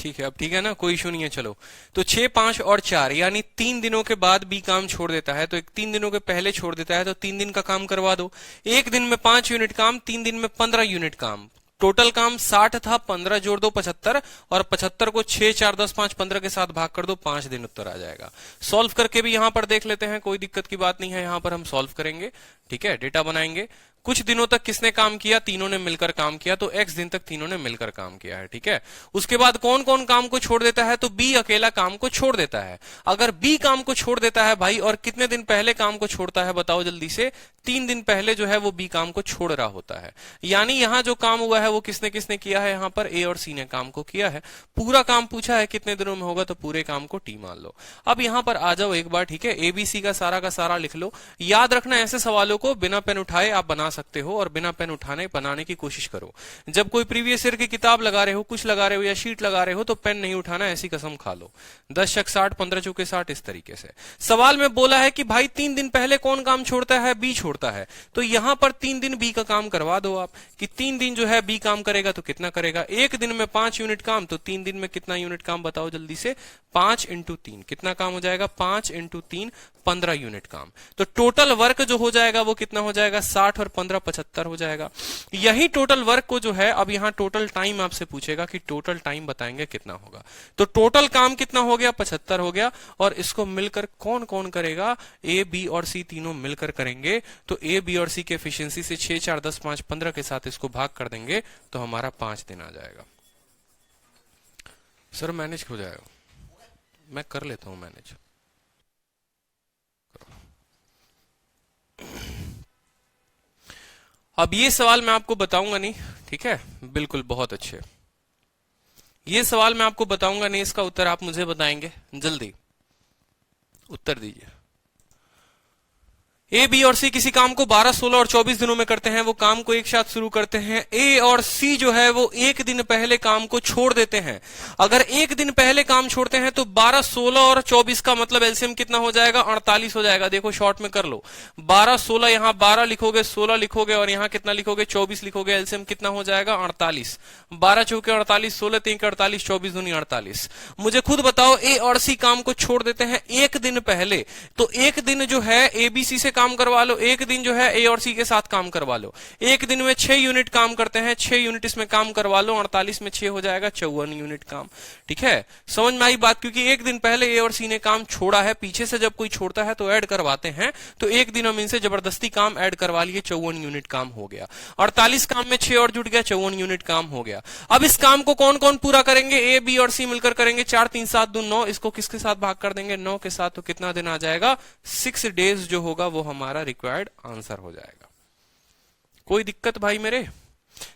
ठीक है, अब ठीक है ना, कोई इशू नहीं है। चलो, तो 6, 5 और 4 यानी 3 दिनों के बाद बी काम छोड़ देता है, तो 3 दिनों के पहले छोड़ देता है, तो 3 दिन का काम करवा दो। एक दिन में 5 यूनिट काम, 3 दिन में 15 यूनिट काम। टोटल काम 60 था, 15 जोड़ दो 75, और 75 को 6, 4, 10, 5, 15 के साथ भाग कर दो, 5 दिन उत्तर आ जाएगा। सॉल्व करके भी यहां पर देख लेते हैं, कोई दिक्कत की बात नहीं है, यहां पर हम सॉल्व करेंगे। ठीक है, डेटा बनाएंगे। कुछ दिनों तक किसने काम किया? तीनों ने मिलकर काम किया, तो x दिन तक तीनों ने मिलकर काम किया है। ठीक है, उसके बाद कौन कौन काम को छोड़ देता है? तो b अकेला काम को छोड़ देता है। अगर b काम को छोड़ देता है भाई, और कितने दिन पहले काम को छोड़ता है बताओ जल्दी से? 3 दिन पहले जो है वो b काम को छोड़ रहा होता है। यानी यहां जो काम हुआ है वो किसने किसने किया है? यहां पर a और c ने काम को किया है। पूरा काम पूछा है कितने दिनों में होगा, तो पूरे काम को t मान लो। अब यहां पर आ जाओ एक बार, ठीक है, ABC का सारा लिख लो। याद रखना, ऐसे सवालों को बिना पेन उठाए आप बना सकते हो, और बिना पेन उठाने बनाने की कोशिश करो। जब कोई प्रीवियस ईयर की किताब लगा रहे हो, कुछ लगा रहे हो या शीट लगा रहे हो, तो पेन नहीं उठाना, ऐसी कसम खा लो। 10 छक 60, 15 चौके 60, इस तरीके से। सवाल में बोला है कि भाई 3 दिन पहले कौन काम छोड़ता है? बी छोड़ता है, तो यहां पर 3 दिन बी का काम करवा दो आप, कि 3 दिन जो है बी काम करेगा, तो कितना करेगा? एक दिन में 5 यूनिट काम, तो 3 दिन में कितना यूनिट काम बताओ जल्दी से? 5 इंटू 3 कितना काम हो जाएगा? 5 इंटू 3 15 यूनिट काम। तो टोटल वर्क जो हो जाएगा वो कितना हो जाएगा? 60 और 15 75 हो जाएगा। यही टोटल वर्क को जो है, अब यहां टोटल टाइम आपसे पूछेगा कि टोटल टाइम बताएंगे कितना होगा, तो टोटल काम कितना हो गया? 75 हो गया। और इसको मिलकर कौन कौन करेगा? ए, बी और सी तीनों मिलकर करेंगे। तो ए, बी और सी की एफिशिएंसी से 6, 4, 10, 5, 15 के साथ इसको भाग कर देंगे, तो हमारा 5 दिन आ जाएगा। सर मैनेज हो जाएगा, मैं कर लेता हूं मैनेज। अब ये सवाल मैं आपको बताऊंगा नहीं, ठीक है, बिल्कुल, बहुत अच्छे। ये सवाल मैं आपको बताऊंगा नहीं, इसका उत्तर आप मुझे बताएंगे, जल्दी उत्तर दीजिए। ए, बी और सी किसी काम को 12, 16 और 24 दिनों में करते हैं। वो काम को एक साथ शुरू करते हैं। ए और सी जो है वो एक दिन पहले काम को छोड़ देते हैं। अगर एक दिन पहले काम छोड़ते हैं तो 12, 16 और 24 का मतलब एलसीएम कितना हो जाएगा? 48 हो जाएगा। देखो शॉर्ट में कर लो, 12, 16, यहां 12 लिखोगे, 16 लिखोगे, और यहां कितना लिखोगे? 24 लिखोगे। एलसीएम कितना हो जाएगा? 48। 12 चौके 48, 16 3 48, 24 दूनी 48। मुझे खुद बताओ, ए और सी काम को छोड़ देते हैं एक दिन पहले, तो एक दिन जो है एबीसी से काम करवा लो, एक दिन जो है ए और सी के साथ काम करवा लो। एक दिन में 6 यूनिट काम करते हैं, 6 यूनिट इसमें काम करवा लो, 48 में 6 हो जाएगा 54 यूनिट काम। ठीक है, समझ में आई बात? क्योंकि एक दिन पहले ए और सी ने काम छोड़ा है, पीछे से जब कोई छोड़ता है तो ऐड करवाते हैं, तो एक दिन हम इनसे जबरदस्ती काम ऐड करवा लिए, 54 यूनिट काम हो गया। 48 काम में 6 और जुड़ गया, 54 यूनिट काम हो गया। अब इस काम को कौन कौन पूरा करेंगे? ए, बी और सी मिलकर करेंगे। 4, 3, 7, 2, 9। इसको किसके साथ भाग कर देंगे? 9 के साथ। तो कितना दिन आ जाएगा? 6 डेज जो होगा वो हमारा रिक्वायर्ड आंसर हो जाएगा। कोई दिक्कत भाई मेरे?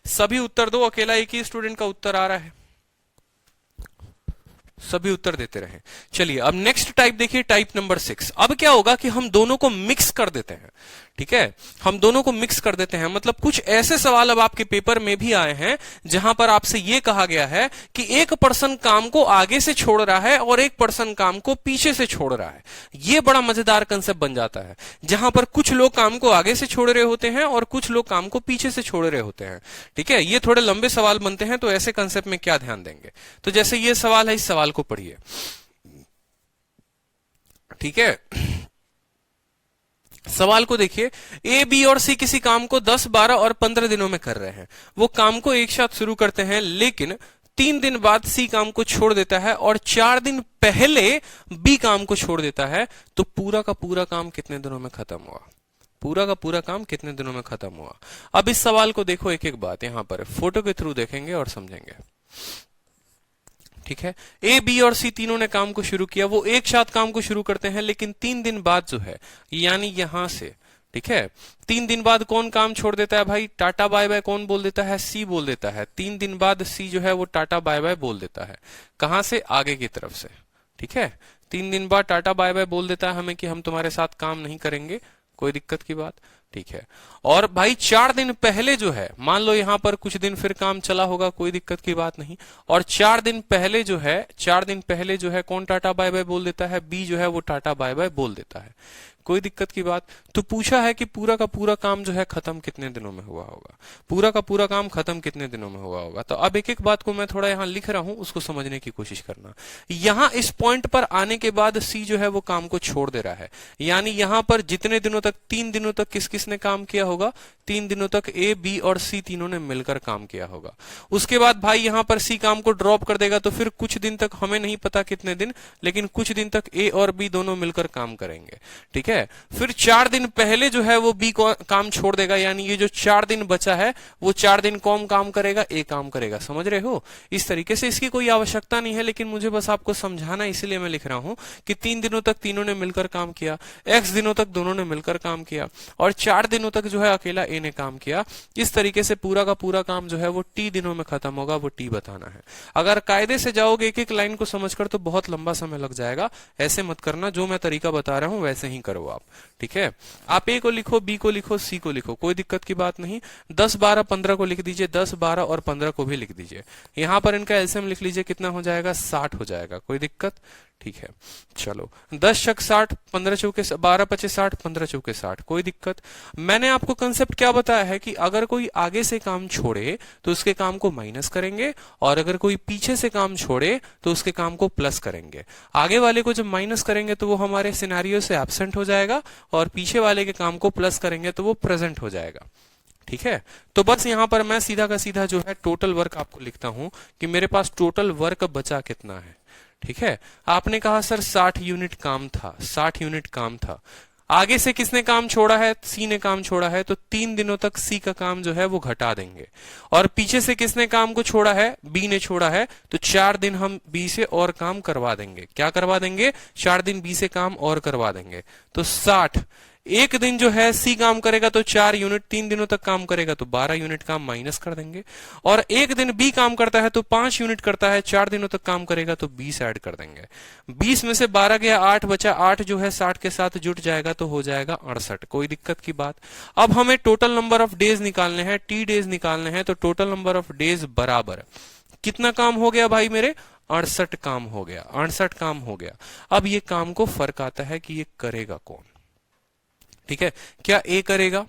सभी उत्तर दो, अकेला एक ही स्टूडेंट का उत्तर आ रहा है। सभी उत्तर देते रहे। चलिए अब नेक्स्ट टाइप देखिए, टाइप नंबर 6। अब क्या होगा कि हम दोनों को मिक्स कर देते हैं। ठीक है, हम दोनों को मिक्स कर देते हैं, मतलब कुछ ऐसे सवाल अब आपके पेपर में भी आए हैं जहां पर आपसे यह कहा गया है कि एक पर्सन काम को आगे से छोड़ रहा है और एक पर्सन काम को पीछे से छोड़ रहा है। यह बड़ा मजेदार कंसेप्ट बन जाता है, जहां पर कुछ लोग काम को आगे से छोड़ रहे होते हैं और कुछ लोग काम को पीछे से छोड़ रहे होते हैं। ठीक है, ये थोड़े लंबे सवाल बनते हैं, तो ऐसे कंसेप्ट में क्या ध्यान देंगे? तो जैसे ये सवाल है, इस सवाल को पढ़िए। ठीक है, सवाल को देखिए। ए, बी और सी किसी काम को 10, 12 और 15 दिनों में कर रहे हैं। वो काम को एक साथ शुरू करते हैं, लेकिन 3 दिन बाद सी काम को छोड़ देता है और 4 दिन पहले बी काम को छोड़ देता है। तो पूरा का पूरा काम कितने दिनों में खत्म हुआ? पूरा का पूरा काम कितने दिनों में खत्म हुआ? अब इस सवाल को देखो, एक एक बात यहां पर फोटो के थ्रू देखेंगे और समझेंगे। ठीक है, ए, बी और सी तीनों ने काम को शुरू किया। वो एक साथ काम को शुरू करते हैं, लेकिन 3 दिन बाद जो है, यानी यहां से, ठीक है, 3 दिन बाद कौन काम छोड़ देता है भाई? टाटा बाय बाय कौन बोल देता है? सी बोल देता है। 3 दिन बाद सी जो है वो टाटा बाय बाय बोल देता है। कहां से? आगे की तरफ से। ठीक है, 3 दिन बाद टाटा बाय बाय बोल देता है हमें कि हम तुम्हारे साथ काम नहीं करेंगे। कोई दिक्कत की बात? ठीक है, और भाई 4 दिन पहले जो है, मान लो यहां पर कुछ दिन फिर काम चला होगा, कोई दिक्कत की बात नहीं। और 4 दिन पहले जो है, 4 दिन पहले जो है कौन टाटा बाय बाय बोल देता है? बी जो है वो टाटा बाय बाय बोल देता है। कोई दिक्कत की बात? तो पूछा है कि पूरा का पूरा काम जो है खत्म कितने दिनों में हुआ होगा, पूरा का पूरा काम खत्म कितने दिनों में हुआ होगा। तो अब एक एक बात को मैं थोड़ा यहाँ लिख रहा हूं, उसको समझने की कोशिश करना। यहाँ इस पॉइंट पर आने के बाद सी जो है वो काम को छोड़ दे रहा है, यानी यहाँ पर जितने दिनों तक, 3 दिनों तक किस किस ने काम किया होगा, 3 दिनों तक ए, बी और सी तीनों ने मिलकर काम किया होगा। उसके बाद भाई यहाँ पर सी काम को ड्रॉप कर देगा, तो फिर कुछ दिन तक, हमें नहीं पता कितने दिन, लेकिन कुछ दिन तक ए और बी दोनों मिलकर काम करेंगे, ठीक है। फिर 4 दिन पहले जो है वो बी को काम छोड़ देगा, यानी ये जो 4 दिन बचा है वो 4 दिन कौन काम करेगा, ए काम करेगा। समझ रहे हो? इस तरीके से इसकी कोई आवश्यकता नहीं है, लेकिन मुझे बस आपको समझाना, इसलिए मैं लिख रहा हूं कि 3 दिनों तक तीनों ने मिलकर काम किया, एक्स दिनों तक दोनों ने मिलकर काम किया, और 4 दिनों तक जो है अकेला ए ने काम किया। इस तरीके से पूरा का पूरा काम जो है वो टी दिनों में खत्म होगा, वो टी बताना है। अगर कायदे से जाओगे एक एक लाइन को समझकर तो बहुत लंबा समय लग जाएगा, ऐसे मत करना, जो मैं तरीका बता रहा हूं वैसे ही करो आप, ठीक है। आप ए को लिखो, बी को लिखो, सी को लिखो, कोई दिक्कत की बात नहीं। 10, 12, 15 को लिख दीजिए, 10, 12 और 15 को भी लिख दीजिए। यहां पर इनका एलसीएम लिख लीजिए, कितना हो जाएगा, 60 हो जाएगा, कोई दिक्कत? ठीक है, चलो 10 छक 60, 15 चौके 12 पचे 60, 15 चौके 60, कोई दिक्कत? मैंने आपको कंसेप्ट क्या बताया है कि अगर कोई आगे से काम छोड़े तो उसके काम को माइनस करेंगे, और अगर कोई पीछे से काम छोड़े तो उसके काम को प्लस करेंगे। आगे वाले को जब माइनस करेंगे तो वो हमारे सिनेरियो से एब्सेंट हो जाएगा, और पीछे वाले के काम को प्लस करेंगे तो वो प्रेजेंट हो जाएगा, ठीक है। तो बस यहां पर मैं सीधा का सीधा जो है टोटल वर्क आपको लिखता हूं कि मेरे पास टोटल वर्क बचा कितना है, ठीक है। आपने कहा सर 60 यूनिट काम था, 60 यूनिट काम था। आगे से किसने काम छोड़ा है, सी ने काम छोड़ा है, तो 3 दिनों तक सी का काम जो है वो घटा देंगे। और पीछे से किसने काम को छोड़ा है, बी ने छोड़ा है, तो 4 दिन हम बी से और काम करवा देंगे। क्या करवा देंगे? 4 दिन बी से काम और करवा देंगे, तो 60। एक दिन जो है सी काम करेगा तो 4 यूनिट, 3 दिनों तक काम करेगा तो 12 यूनिट काम माइनस कर देंगे। और एक दिन बी काम करता है तो 5 यूनिट करता है, 4 दिनों तक काम करेगा तो 20 ऐड कर देंगे। 20 में से 12 गया, 8 बचा, 8 जो है 60 के साथ जुट जाएगा तो हो जाएगा 68, कोई दिक्कत की बात? अब हमें टोटल नंबर ऑफ डेज निकालने हैं, टी डेज निकालने हैं, तो टोटल नंबर ऑफ डेज बराबर कितना काम हो गया भाई मेरे, 68 काम हो गया, 68 काम हो गया। अब ये काम को फर्क आता है कि ये करेगा कौन, ठीक है। क्या ए करेगा,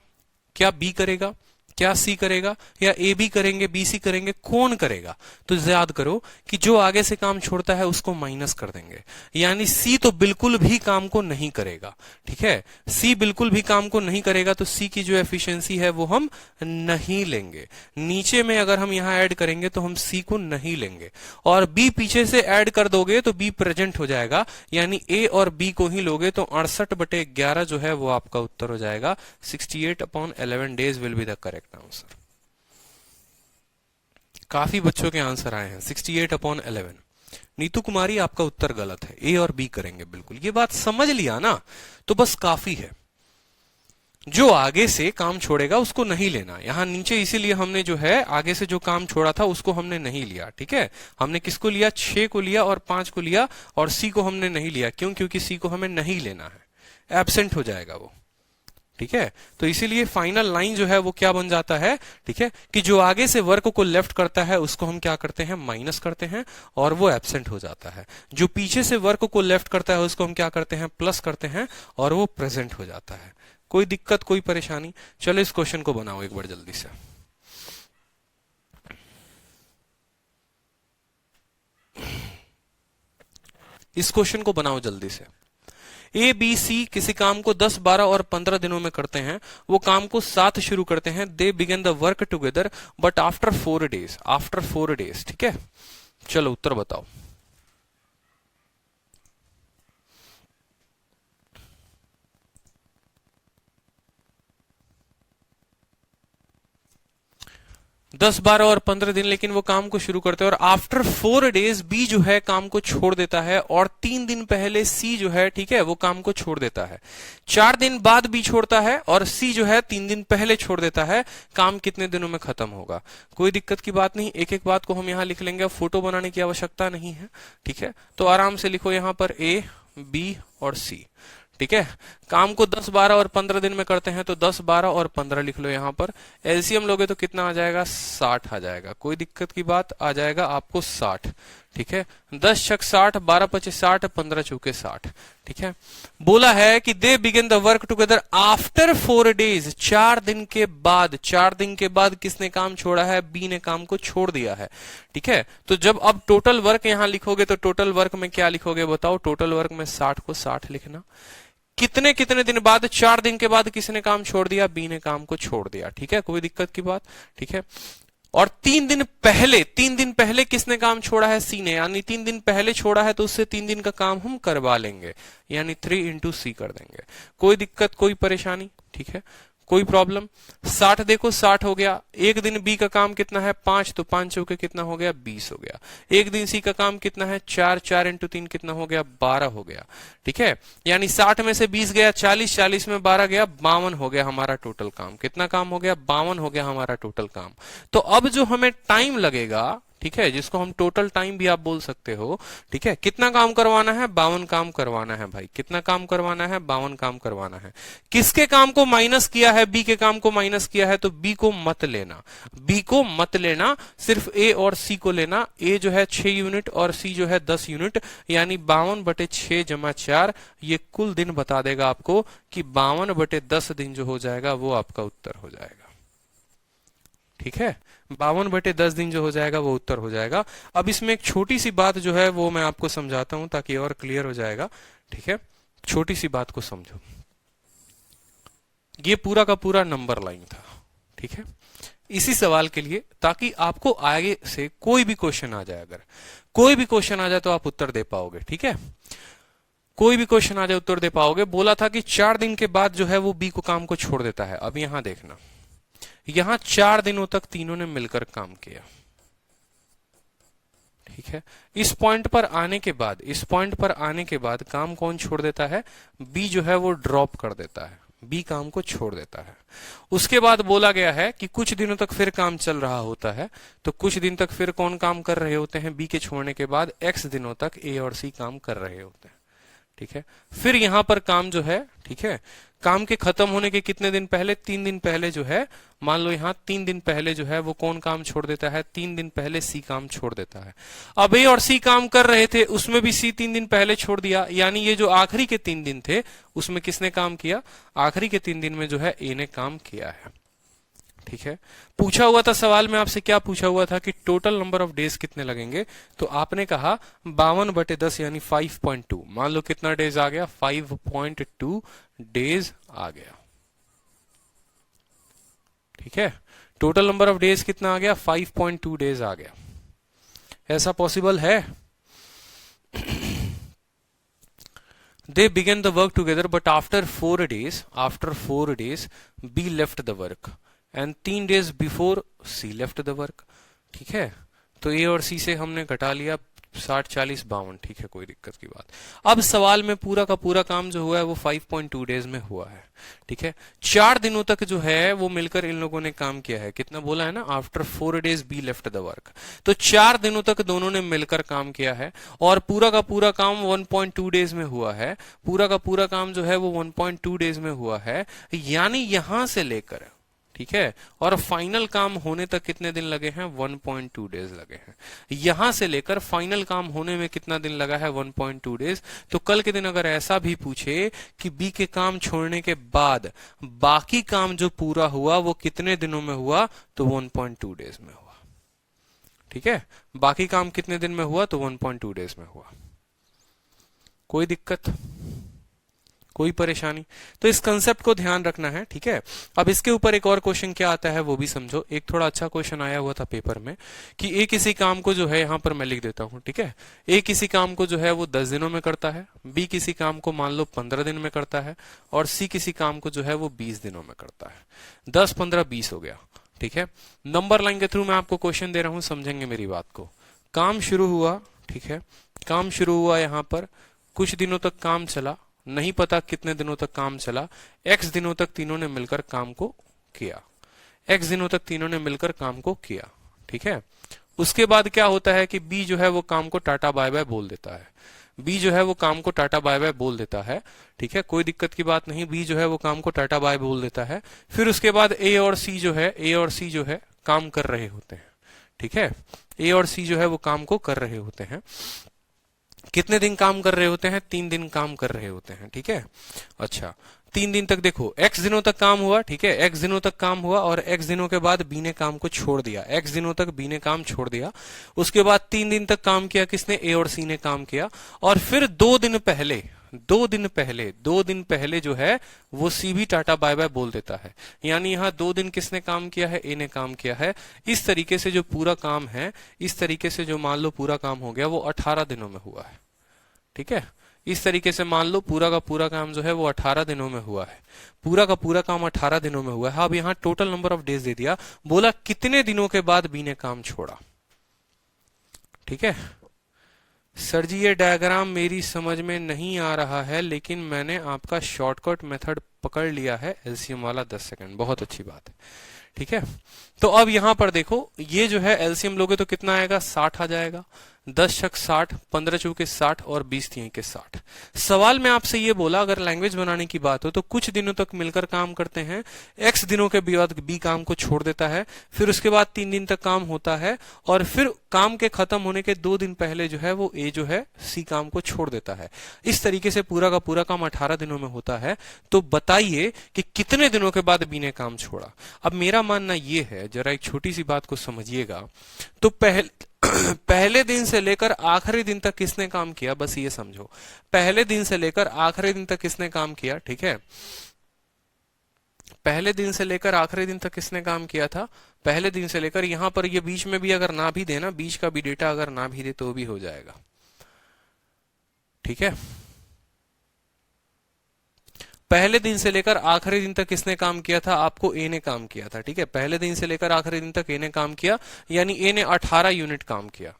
क्या बी करेगा, क्या सी करेगा, या ए बी करेंगे, बी सी करेंगे, कौन करेगा? तो याद करो कि जो आगे से काम छोड़ता है उसको माइनस कर देंगे, यानी सी तो बिल्कुल भी काम को नहीं करेगा, ठीक है। सी बिल्कुल भी काम को नहीं करेगा, तो सी की जो एफिशिएंसी है वो हम नहीं लेंगे। नीचे में अगर हम यहां ऐड करेंगे तो हम सी को नहीं लेंगे, और बी पीछे से ऐड कर दोगे तो बी प्रेजेंट हो जाएगा, यानी ए और बी को ही लोगे, तो 68/11 जो है वो आपका उत्तर हो जाएगा। 68/11 days will be the correct answer. काफी बच्चों के आंसर आए हैं 68/11। नीतू कुमारी आपका उत्तर गलत है, ए और बी करेंगे बिल्कुल। ये बात समझ लिया ना, तो बस काफी है। जो आगे से काम छोड़ेगा उसको नहीं लेना। यहां नीचे इसीलिए हमने जो है आगे से जो काम छोड़ा था उसको हमने नहीं लिया, ठीक है। हमने किसको लिया, 6 को लिया और 5 को लिया, और सी को हमने नहीं लिया। क्यों? क्योंकि सी को हमें नहीं लेना है, एब्सेंट हो जाएगा वो, ठीक है। तो इसीलिए फाइनल लाइन जो है वो क्या बन जाता है, ठीक है, कि जो आगे से वर्क को लेफ्ट करता है उसको हम क्या करते हैं, माइनस करते हैं, और वो एब्सेंट हो जाता है। जो पीछे से वर्क को लेफ्ट करता है उसको हम क्या करते हैं, प्लस करते हैं, और वो प्रेजेंट हो जाता है। कोई दिक्कत, कोई परेशानी? चलो इस क्वेश्चन को बनाओ एक बार जल्दी से। इस क्वेश्चन को बनाओ जल्दी से। ए बी सी किसी काम को 10, 12 और 15 दिनों में करते हैं। वो काम को साथ शुरू करते हैं। दे begin the work together but after 4 days, after 4 days, ठीक है। चलो उत्तर बताओ। दस, 12 और 15 दिन, लेकिन वो काम को शुरू करते हैं, और आफ्टर 4 डेज बी जो है काम को छोड़ देता है, और 3 दिन पहले सी जो है, ठीक है, वो काम को छोड़ देता है। 4 दिन बाद बी छोड़ता है, और सी जो है 3 दिन पहले छोड़ देता है। काम कितने दिनों में खत्म होगा? कोई दिक्कत की बात नहीं, एक एक बात को हम यहां लिख लेंगे, फोटो बनाने की आवश्यकता नहीं है, ठीक है। तो आराम से लिखो यहां पर ए, बी और सी, ठीक है। काम को 10, 12 और 15 दिन में करते हैं, तो 10, 12 और 15 लिख लो यहां पर। एलसीएम लोगे तो कितना आ जाएगा, 60 आ जाएगा। कोई दिक्कत की बात? आ जाएगा आपको 60, ठीक है, 10 छक 60, 12 पचे 60, 15 चौके 60। ठीक है, बोला है कि they begin the work together after 4 days, 4 दिन के बाद। 4 दिन के बाद किसने काम छोड़ा है? बी ने काम को छोड़ दिया है। ठीक है, तो जब अब टोटल वर्क यहां लिखोगे तो टोटल वर्क में क्या लिखोगे बताओ? टोटल वर्क में 60 को 60 लिखना। कितने कितने दिन बाद? 4 दिन के बाद किसने काम छोड़ दिया? बी ने काम को छोड़ दिया। ठीक है, कोई दिक्कत की बात? ठीक है, और 3 दिन पहले किसने काम छोड़ा है? सी ने, यानी 3 दिन पहले छोड़ा है तो उससे 3 दिन का काम हम करवा लेंगे, यानी 3 इंटू सी कर देंगे। कोई दिक्कत, कोई परेशानी? ठीक है, कोई प्रॉब्लम? 60 देखो 60 हो गया। एक दिन बी का काम कितना है? 5, तो 5 चौके कितना हो गया? 20 हो गया। एक दिन सी का काम कितना है? 4, 4 इंटू 3 कितना हो गया? 12 हो गया। ठीक है, यानी 60 में से 20 गया 40, 40 में 12 गया 52 हो गया हमारा टोटल काम। कितना काम हो गया? 52 हो गया हमारा टोटल काम। तो अब जो हमें टाइम लगेगा, ठीक है, जिसको हम टोटल टाइम भी आप बोल सकते हो, ठीक है, कितना काम करवाना है? 52 काम करवाना है भाई। कितना काम करवाना है? 52 काम करवाना है। किसके काम को माइनस किया है? बी के काम को माइनस किया है, तो बी को मत लेना, बी को मत लेना, सिर्फ ए और सी को लेना। ए जो है 6 यूनिट और सी जो है 10 यूनिट, यानी 52/6 जमा 4, ये कुल दिन बता देगा आपको कि 52/10 दिन जो हो जाएगा वो आपका उत्तर हो जाएगा। ठीक है, 52/10 दिन जो हो जाएगा वो उत्तर हो जाएगा। अब इसमें एक छोटी सी बात जो है वो मैं आपको समझाता हूं ताकि और क्लियर हो जाएगा। ठीक है, छोटी सी बात को समझो। ये पूरा का पूरा नंबर लाइन था। ठीक है, इसी सवाल के लिए, ताकि आपको आगे से कोई भी क्वेश्चन आ जाए, अगर कोई भी क्वेश्चन आ जाए तो आप उत्तर दे पाओगे। ठीक है, कोई भी क्वेश्चन आ जाए उत्तर दे पाओगे। बोला था कि 4 दिन के बाद जो है वो बी को काम को छोड़ देता है। अब यहां देखना, यहां 4 दिनों तक तीनों ने मिलकर काम किया। ठीक है, इस पॉइंट पर आने के बाद, इस पॉइंट पर आने के बाद काम कौन छोड़ देता है? बी जो है वो ड्रॉप कर देता है, बी काम को छोड़ देता है। उसके बाद बोला गया है कि कुछ दिनों तक फिर काम चल रहा होता है, तो कुछ दिन तक फिर कौन काम कर रहे होते हैं? बी के छोड़ने के बाद एक्स दिनों तक ए और सी काम कर रहे होते हैं। ठीक है, फिर यहां पर काम जो है, ठीक है, काम के खत्म होने के कितने दिन पहले? 3 दिन पहले जो है, मान लो यहां 3 दिन पहले जो है वो कौन काम छोड़ देता है? 3 दिन पहले सी काम छोड़ देता है। अब ए और सी काम कर रहे थे, उसमें भी सी 3 दिन पहले छोड़ दिया, यानी ये जो आखिरी के 3 दिन थे उसमें किसने काम किया? आखिरी के 3 दिन में जो है ए ने काम किया है। ठीक है, पूछा हुआ था सवाल में आपसे, क्या पूछा हुआ था कि टोटल नंबर ऑफ डेज कितने लगेंगे? तो आपने कहा 52/10 यानी 5.2। मान लो कितना डेज आ गया? 5.2 डेज आ गया। ठीक है, टोटल नंबर ऑफ डेज कितना आ गया? 5.2 डेज आ गया। ऐसा पॉसिबल है? They began the work together, but after 4 days, B left the work, and 3 days before C left the work. ठीक है, तो A और C से हमने घटा लिया 60, 40, 52। ठीक है, कोई दिक्कत की बात। अब सवाल में पूरा का पूरा काम जो हुआ है वो 5.2 डेज में हुआ है। ठीक है, 4 दिनों तक जो है वो मिलकर इन लोगों ने काम किया है। कितना बोला है ना? After 4 days be left the work, तो 4 दिनों तक दोनों ने मिलकर काम किया है, और पूरा का पूरा काम 1.2 डेज में हुआ है। पूरा का पूरा काम जो है वो 1.2 डेज में हुआ है, यानी यहां से लेकर, ठीक है, और फाइनल काम होने तक कितने दिन लगे हैं? 1.2 डेज लगे हैं। यहां से लेकर फाइनल काम होने में कितना दिन लगा है? 1.2 डेज। तो कल के दिन अगर ऐसा भी पूछे कि बी के काम छोड़ने के बाद बाकी काम जो पूरा हुआ वो कितने दिनों में हुआ, तो 1.2 डेज में हुआ। ठीक है, बाकी काम कितने दिन में हुआ? तो 1.2 डेज में हुआ। कोई दिक्कत, कोई परेशानी? तो इस कंसेप्ट को ध्यान रखना है। ठीक है, अब इसके ऊपर एक और क्वेश्चन क्या आता है वो भी समझो। एक थोड़ा अच्छा क्वेश्चन आया हुआ था पेपर में कि ए किसी काम को जो है, यहां पर मैं लिख देता हूं, ठीक है, ए किसी काम को जो है वो 10 दिनों में करता है, बी किसी काम को मान लो 15 दिन में करता है, और सी किसी काम को जो है वो 20 दिनों में करता है। 10, 15, 20 हो गया। ठीक है, नंबर लाइन के थ्रू मैं आपको क्वेश्चन दे रहा हूं, समझेंगे मेरी बात को। काम शुरू हुआ, ठीक है, काम शुरू हुआ, यहां पर कुछ दिनों तक काम चला, नहीं पता कितने दिनों तक काम चला, एक्स दिनों तक तीनों ने मिलकर काम को किया, एक्स दिनों तक तीनों ने मिलकर काम को किया। ठीक है, उसके बाद क्या होता है कि बी जो है वो काम को टाटा बाय बाय बोल देता है, बी जो है वो काम को टाटा बाय बाय बोल देता है। ठीक है, कोई दिक्कत की बात नहीं, बी जो है वो काम को टाटा बाय बोल देता है। फिर उसके बाद ए और सी जो है, ए और सी जो है काम कर रहे होते हैं। ठीक है, ए और सी जो है वो काम को कर रहे होते हैं। कितने दिन काम कर रहे होते हैं? 3 दिन काम कर रहे होते हैं। ठीक है, अच्छा 3 दिन तक देखो x दिनों तक काम हुआ, ठीक है, x दिनों तक काम हुआ और x दिनों के बाद b ने काम को छोड़ दिया, x दिनों तक b ने काम छोड़ दिया। उसके बाद 3 दिन तक काम किया किसने? a और c ने काम किया। और फिर 2 दिन पहले 2 दिन पहले जो है वो सी भी टाटा बाय बाय बोल देता है। यानी यहाँ 2 दिन किसने काम किया है? ए ने काम किया है। इस तरीके से जो पूरा काम है, इस तरीके से जो मान लो पूरा काम हो गया वो 18 दिनों में हुआ है। ठीक है, इस तरीके से मान लो पूरा का पूरा काम जो है वो 18 दिनों में हुआ है। पूरा का पूरा काम 18 दिनों में हुआ है। अब यहाँ टोटल नंबर ऑफ डेज दे दिया, बोला कितने दिनों के बाद बी ने काम छोड़ा। ठीक है सर जी, ये डायग्राम मेरी समझ में नहीं आ रहा है, लेकिन मैंने आपका शॉर्टकट मेथड पकड़ लिया है, एलसीएम वाला 10 सेकंड। बहुत अच्छी बात है। ठीक है, तो अब यहां पर देखो ये जो है एलसीएम लोगे तो कितना आएगा? 60 आ जाएगा। 10 छक 60, 15 चौके 60 और 20 तीन के 60। सवाल में आपसे ये बोला अगर लैंग्वेज बनाने की बात हो तो कुछ दिनों तक मिलकर काम करते हैं, x दिनों के बाद बी काम को छोड़ देता है, फिर उसके बाद 3 दिन तक काम होता है और फिर काम के खत्म होने के 2 दिन पहले जो है वो ए जो है सी काम को छोड़ देता है। इस तरीके से पूरा का पूरा काम 18 दिनों में होता है। तो बताइए कि कितने दिनों के बाद बी ने काम छोड़ा। अब मेरा मानना ये है, जरा एक छोटी सी बात को समझिएगा, तो पहले दिन से लेकर आखिरी दिन तक किसने काम किया, बस ये समझो। पहले दिन से लेकर आखिरी दिन तक किसने काम किया? ठीक है, पहले दिन से लेकर आखिरी दिन तक किसने काम किया था? पहले दिन से लेकर यहां पर ये बीच में भी अगर ना भी देना, बीच का भी डेटा अगर ना भी दे तो भी हो जाएगा। ठीक है, पहले दिन से लेकर आखिरी दिन तक किसने काम किया था? आपको ए ने काम किया था। ठीक है, पहले दिन से लेकर आखिरी दिन तक ए ने काम किया, यानी ए ने 18 यूनिट काम किया।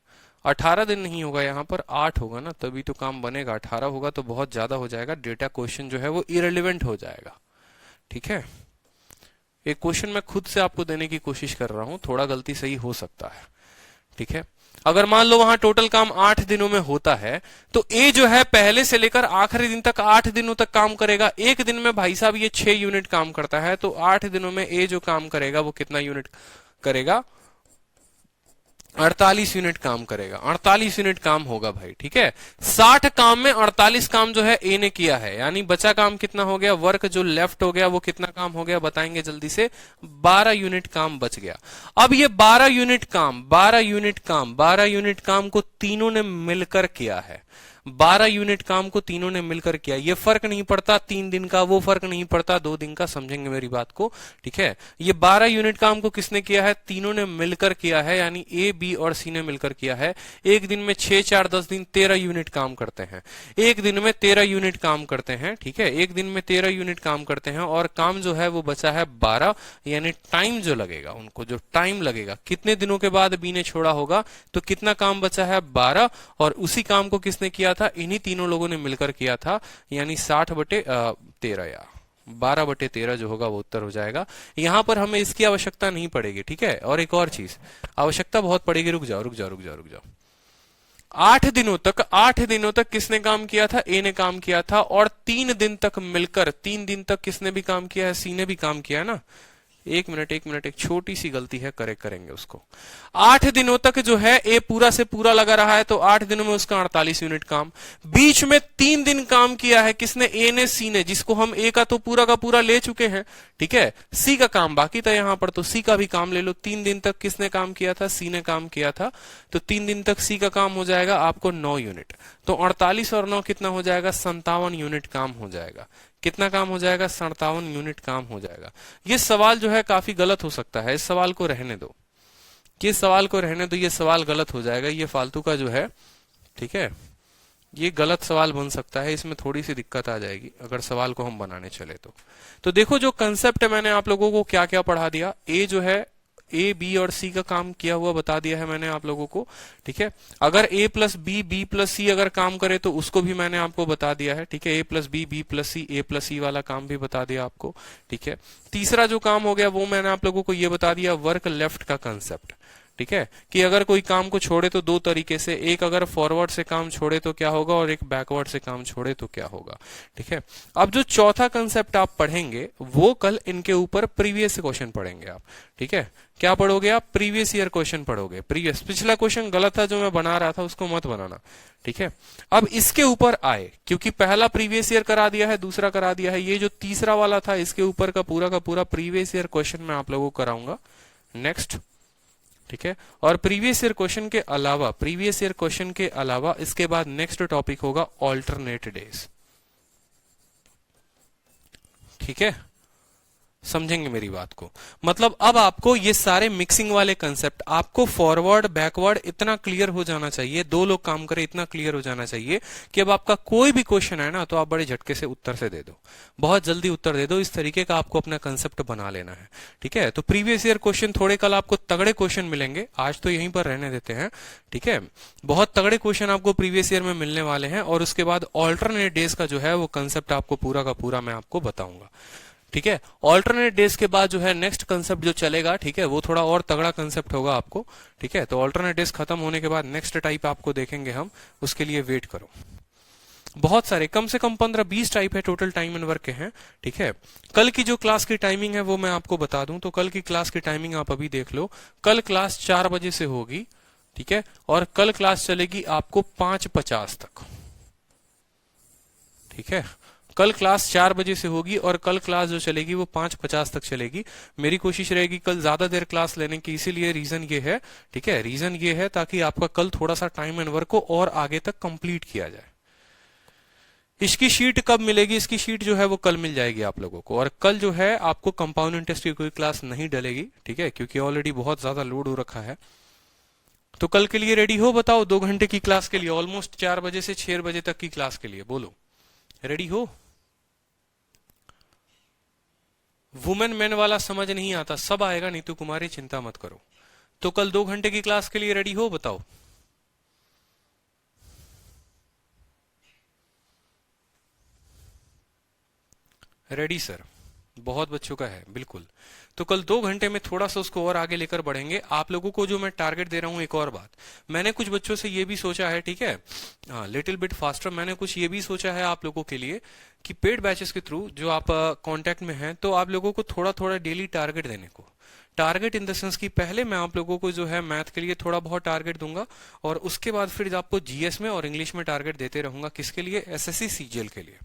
18 दिन नहीं होगा, यहाँ पर 8 होगा ना, तभी तो काम बनेगा। 18 होगा तो बहुत ज्यादा हो जाएगा, डेटा क्वेश्चन जो है वो इरेलीवेंट हो जाएगा। ठीक है, एक क्वेश्चन मैं खुद से आपको देने की कोशिश कर रहा हूं, थोड़ा गलती सही हो सकता है। ठीक है, अगर मान लो वहां टोटल काम 8 दिनों में होता है तो ए जो है पहले से लेकर आखिरी दिन तक 8 दिनों तक काम करेगा। एक दिन में भाई साहब ये 6 यूनिट काम करता है, तो 8 दिनों में ए जो काम करेगा वो कितना यूनिट करेगा? 48 यूनिट काम करेगा। 48 यूनिट काम होगा भाई। ठीक है, 60 काम में 48 काम जो है ए ने किया है, यानी बचा काम कितना हो गया? वर्क जो लेफ्ट हो गया वो कितना काम हो गया बताएंगे जल्दी से? 12 यूनिट काम बच गया। अब ये 12 यूनिट काम को तीनों ने मिलकर किया है। 12 यूनिट काम को तीनों ने मिलकर किया। ये फर्क नहीं पड़ता 3 दिन का, वो फर्क नहीं पड़ता 2 दिन का, समझेंगे मेरी बात को। ठीक है, ये 12 यूनिट काम को किसने किया है? तीनों ने मिलकर किया है, यानी ए बी और सी ने मिलकर किया है। एक दिन में 6 4 10 दिन 13 यूनिट काम करते हैं। एक दिन में 13 यूनिट काम करते हैं। ठीक है, एक दिन में 13 यूनिट काम करते हैं और काम जो है वो बचा है 12, यानी टाइम जो लगेगा उनको, जो टाइम लगेगा कितने दिनों के बाद बी ने छोड़ा होगा, तो कितना काम बचा है? 12। और उसी काम को किसने किया था? इन्हीं तीनों लोगों ने मिलकर किया था, यानी 60/13 या 12/13 जो होगा वो उत्तर हो जाएगा। यहां पर हमें इसकी आवश्यकता नहीं पड़ेगी। ठीक है, और एक और चीज आवश्यकता बहुत पड़ेगी, रुक जाओ। 8 दिनों तक किसने काम किया था? ए ने काम किया था। और 3 दिन तक मिलकर, 3 दिन तक किसने भी काम किया है? सी ने भी काम किया है ना। एक मिनट, एक छोटी सी गलती है, करेक्ट करेंगे उसको। 8 दिनों तक जो है ए पूरा से पूरा लगा रहा है, तो 8 दिनों में उसका 48 यूनिट काम। बीच में 3 दिन काम किया है किसने? ए ने, सी ने, जिसको हम ए का तो पूरा का पूरा ले चुके हैं। ठीक है, सी का काम बाकी था यहाँ पर, तो सी का भी काम ले लो। 3 दिन तक किसने काम किया था? सी ने काम किया था। तो 3 दिन तक सी का काम हो जाएगा आपको 9 यूनिट। तो 48 और 9 कितना हो जाएगा? 57 यूनिट काम हो जाएगा। कितना काम हो जाएगा? 57 यूनिट काम हो जाएगा। ये सवाल जो है काफी गलत हो सकता है, इस सवाल को रहने दो, ये सवाल गलत हो जाएगा, ये फालतू का जो है। ठीक है, ये गलत सवाल बन सकता है, इसमें थोड़ी सी दिक्कत आ जाएगी अगर सवाल को हम बनाने चले तो देखो जो कंसेप्ट है मैंने आप लोगों को क्या क्या पढ़ा दिया। ए जो है ए बी और सी का काम किया हुआ बता दिया है मैंने आप लोगों को। ठीक है, अगर ए प्लस बी, बी प्लस सी अगर काम करे तो उसको भी मैंने आपको बता दिया है। ठीक है, ए प्लस बी, बी प्लस सी, ए प्लस सी वाला काम भी बता दिया आपको। ठीक है, तीसरा जो काम हो गया वो मैंने आप लोगों को ये बता दिया, वर्क लेफ्ट का कंसेप्ट। ठीक है, कि अगर कोई काम को छोड़े तो दो तरीके से, एक अगर फॉरवर्ड से काम छोड़े तो क्या होगा और एक बैकवर्ड से काम छोड़े तो क्या होगा। ठीक है, अब जो चौथा कंसेप्ट आप पढ़ेंगे वो कल इनके ऊपर प्रीवियस क्वेश्चन पढ़ेंगे आप। ठीक है, क्या पढ़ोगे आप? प्रीवियस ईयर क्वेश्चन पढ़ोगे। प्रीवियस, पिछला क्वेश्चन गलत था जो मैं बना रहा था उसको मत बनाना। ठीक है, अब इसके ऊपर आए, क्योंकि पहला प्रीवियस ईयर करा दिया है, दूसरा करा दिया है, ये जो तीसरा वाला था इसके ऊपर का पूरा प्रीवियस ईयर क्वेश्चन मैं आप लोगों को कराऊंगा नेक्स्ट। ठीक है, और प्रीवियस ईयर क्वेश्चन के अलावा इसके बाद नेक्स्ट टॉपिक होगा ऑल्टरनेट डेज। ठीक है, समझेंगे मेरी बात को? मतलब अब आपको ये सारे मिक्सिंग वाले कंसेप्ट, आपको फॉरवर्ड बैकवर्ड इतना क्लियर हो जाना चाहिए, दो लोग काम करें इतना क्लियर हो जाना चाहिए कि अब आपका कोई भी क्वेश्चन है ना तो आप बड़े झटके से उत्तर से दे दो, बहुत जल्दी उत्तर दे दो। इस तरीके का आपको अपना कंसेप्ट बना लेना है। ठीक है, तो प्रीवियस ईयर क्वेश्चन थोड़े कल आपको तगड़े क्वेश्चन मिलेंगे, आज तो यहीं पर रहने देते हैं। ठीक है, बहुत तगड़े क्वेश्चन आपको प्रीवियस ईयर में मिलने वाले हैं, और उसके बाद ऑल्टरनेट डेज का जो है वो कंसेप्ट आपको पूरा का पूरा मैं आपको बताऊंगा। ठीक है, ऑल्टरनेट डेज के बाद जो है नेक्स्ट कंसेप्ट जो चलेगा, ठीक है, वो थोड़ा और तगड़ा कंसेप्ट होगा आपको। ठीक है, तो ऑल्टरनेट डेज खत्म होने के बाद नेक्स्ट टाइप आपको देखेंगे हम, उसके लिए वेट करो। बहुत सारे, कम से कम 15-20 टाइप है टोटल टाइम एंड वर्क के हैं। ठीक है, कल की जो क्लास की टाइमिंग है वो मैं आपको बता दूं, तो कल की क्लास की टाइमिंग आप अभी देख लो। कल क्लास 4 बजे से होगी। ठीक है, और कल क्लास चलेगी आपको 5:50 तक। ठीक है, कल क्लास 4 बजे से होगी और कल क्लास जो चलेगी वो 5:50 तक चलेगी। मेरी कोशिश रहेगी कल ज्यादा देर क्लास लेने की, इसीलिए रीजन ये है। ठीक है, रीजन ये है ताकि आपका कल थोड़ा सा टाइम एंड वर्क को और आगे तक कंप्लीट किया जाए। इसकी शीट कब मिलेगी? इसकी शीट जो है वो कल मिल जाएगी आप लोगों को, और कल जो है आपको कंपाउंड इंटरेस्ट की कोई क्लास नहीं डलेगी। ठीक है, क्योंकि ऑलरेडी बहुत ज्यादा लोड हो रखा है। तो कल के लिए रेडी हो? बताओ, 2 घंटे की क्लास के लिए, ऑलमोस्ट 4 बजे से 6 बजे तक की क्लास के लिए, बोलो रेडी हो? वुमेन मैन वाला समझ नहीं आता, सब आएगा नीतू कुमारी, चिंता मत करो। तो कल 2 घंटे की क्लास के लिए रेडी हो? बताओ। रेडी सर, बहुत बच्चों का है, बिल्कुल। तो कल 2 घंटे में थोड़ा सा उसको और आगे लेकर बढ़ेंगे। आप लोगों को जो मैं टारगेट दे रहा हूं, एक और बात, मैंने कुछ बच्चों से ये भी सोचा है, ठीक है, हाँ, लिटिल बिट फास्टर, मैंने कुछ ये भी सोचा है आप लोगों के लिए कि पेड बैचेस के थ्रू जो आप कांटेक्ट में हैं, तो आप लोगों को थोड़ा थोड़ा डेली टारगेट देने को। टारगेट इन द सेंस कि पहले मैं आप लोगों को जो है मैथ के लिए थोड़ा बहुत टारगेट दूंगा, और उसके बाद फिर आपको जीएस में और इंग्लिश में टारगेट देते रहूंगा। किसके लिए? एसएससी सीजीएल के लिए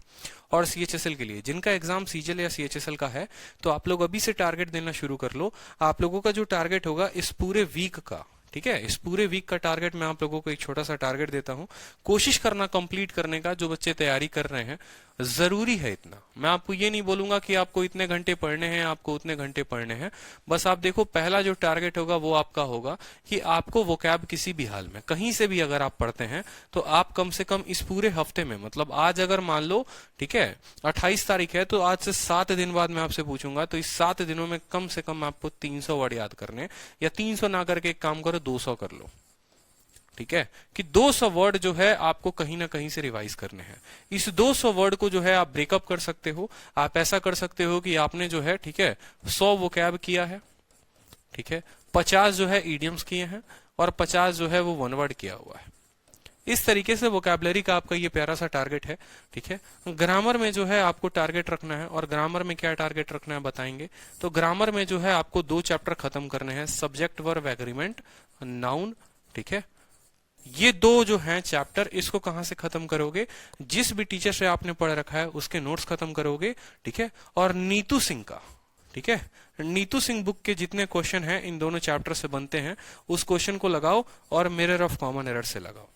और सीएचएसएल के लिए। जिनका एग्जाम सीजीएल या सीएचएसएल का है तो आप लोग अभी से टारगेट देना शुरू कर लो। आप लोगों का जो टारगेट होगा इस पूरे वीक का, ठीक है, इस पूरे वीक का टारगेट मैं आप लोगों को एक छोटा सा टारगेट देता हूं। कोशिश करना कंप्लीट करने का, जो बच्चे तैयारी कर रहे हैं। जरूरी है इतना, मैं आपको ये नहीं बोलूंगा कि आपको इतने घंटे पढ़ने हैं, आपको उतने घंटे पढ़ने हैं। बस आप देखो, पहला जो टारगेट होगा वो आपका होगा कि आपको वोकैब किसी भी हाल में, कहीं से भी अगर आप पढ़ते हैं, तो आप कम से कम इस पूरे हफ्ते में, मतलब आज अगर मान लो, ठीक है, 28 तारीख है, तो आज से 7 दिन बाद मैं आपसे पूछूंगा, तो इस 7 दिनों में कम से कम आपको 300 वर्ड याद करने, या 300 ना करके एक काम करो 200 कर लो। ठीक है, कि 200 वर्ड जो है आपको कहीं ना कहीं से रिवाइज करने हैं। इस 200 वर्ड को जो है आप ब्रेकअप कर सकते हो। आप ऐसा कर सकते हो कि आपने जो है, ठीक है, 100 वोकैब किया है, ठीक है, 50 जो है इडियम्स किए हैं, और 50 जो है वो वन वर्ड किया हुआ है। इस तरीके से वोकैबुलरी का आपका ये प्यारा सा टारगेट है। ठीक है, ग्रामर में जो है आपको टारगेट रखना है, और ग्रामर में क्या टारगेट रखना है बताएंगे। तो ग्रामर में जो है आपको 2 चैप्टर खत्म करने हैं, सब्जेक्ट वर्ब एग्रीमेंट, नाउन। ठीक है, ये 2 जो हैं चैप्टर, इसको कहां से खत्म करोगे? जिस भी टीचर से आपने पढ़ रखा है उसके नोट्स खत्म करोगे। ठीक है, और नीतू सिंह का, ठीक है, नीतू सिंह बुक के जितने क्वेश्चन हैं इन दोनों चैप्टर से बनते हैं, उस क्वेश्चन को लगाओ और मिरर ऑफ कॉमन एरर से लगाओ।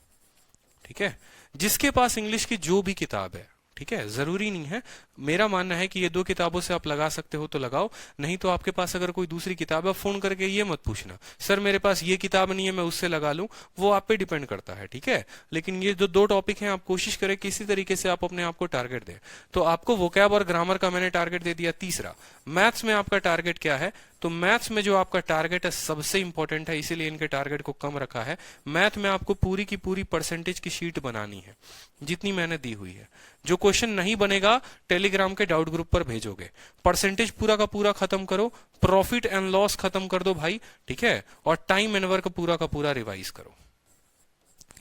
ठीक है, जिसके पास इंग्लिश की जो भी किताब है, ठीक है, जरूरी नहीं है, मेरा मानना है कि ये 2 किताबों से आप लगा सकते हो तो लगाओ, नहीं तो आपके पास अगर कोई दूसरी किताब है, फोन करके ये मत पूछना सर मेरे पास ये किताब नहीं है मैं उससे लगा लूं, वो आप पे डिपेंड करता है। ठीक है, लेकिन ये जो 2 टॉपिक हैं, आप कोशिश करें किसी तरीके से आप अपने आप को टारगेट दें। तो आपको वोकैब और ग्रामर का मैंने टारगेट दे दिया। तीसरा, मैथ्स में आपका टारगेट क्या है? तो मैथ्स में जो आपका टारगेट है सबसे इंपॉर्टेंट है, इसीलिए इनके टारगेट को कम रखा है। मैथ में आपको पूरी की पूरी परसेंटेज की शीट बनानी है जितनी मैंने दी हुई है। जो क्वेश्चन नहीं बनेगा टेलीग्राम के डाउट ग्रुप पर भेजोगे। परसेंटेज पूरा का पूरा खत्म करो, प्रॉफिट एंड लॉस खत्म कर दो भाई, ठीक है, और टाइम एंड वर्क पूरा का पूरा रिवाइज करो।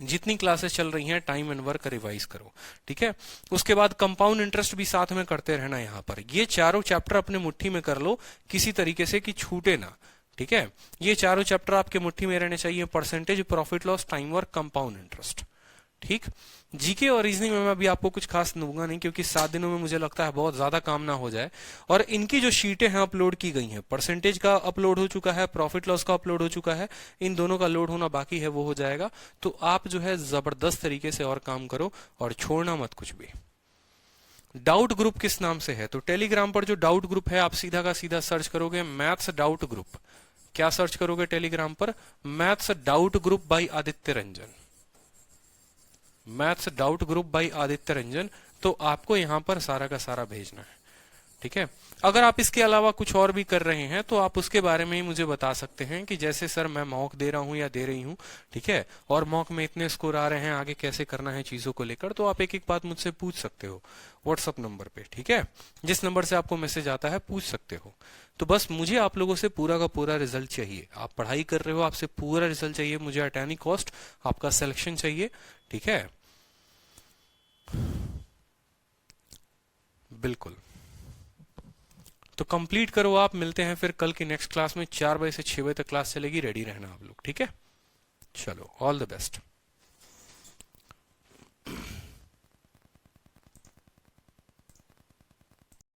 जितनी क्लासेस चल रही हैं टाइम एंड वर्क रिवाइज करो, ठीक है। उसके बाद कंपाउंड इंटरेस्ट भी साथ में करते रहना। यहाँ पर ये चारों चैप्टर अपने मुट्ठी में कर लो किसी तरीके से कि छूटे ना, ठीक है। ये चारों चैप्टर आपके मुट्ठी में रहने चाहिए, percentage, profit loss, time work, compound interest, ठीक। जीके और रीजनिंग में मैं अभी आपको कुछ खास दूंगा नहीं, क्योंकि 7 दिनों में मुझे लगता है बहुत ज्यादा काम ना हो जाए। और इनकी जो शीटें हैं अपलोड की गई हैं, परसेंटेज का अपलोड हो चुका है, प्रॉफिट लॉस का अपलोड हो चुका है, इन दोनों का लोड होना बाकी है, वो हो जाएगा। तो आप जो है जबरदस्त तरीके से और काम करो और छोड़ना मत कुछ भी। डाउट ग्रुप किस नाम से है? तो टेलीग्राम पर जो डाउट ग्रुप है, आप सीधा का सीधा सर्च करोगे मैथ्स डाउट ग्रुप। क्या सर्च करोगे टेलीग्राम पर? Maths doubt group by Aditya Ranjan, maths doubt group by Aditya Ranjan. तो आपको यहां पर सारा का सारा भेजना है, ठीक है। अगर आप इसके अलावा कुछ और भी कर रहे हैं तो आप उसके बारे में ही मुझे बता सकते हैं कि जैसे सर मैं मॉक दे रहा हूं या दे रही हूं, ठीक है, और मॉक में इतने स्कोर आ रहे हैं, आगे कैसे करना है चीजों को लेकर, तो आप एक एक बात मुझसे पूछ सकते हो व्हाट्सअप नंबर पे, ठीक है। जिस नंबर से आपको मैसेज आता है पूछ सकते हो। तो बस मुझे आप लोगों से पूरा का पूरा रिजल्ट चाहिए। आप पढ़ाई कर रहे हो, आपसे पूरा रिजल्ट चाहिए मुझे एट एनी कॉस्ट। आपका सिलेक्शन चाहिए, ठीक है, बिल्कुल। तो कंप्लीट करो आप। मिलते हैं फिर कल की नेक्स्ट क्लास में। 4 बजे से 6 बजे तक क्लास चलेगी, रेडी रहना आप लोग, ठीक है। चलो, ऑल द बेस्ट।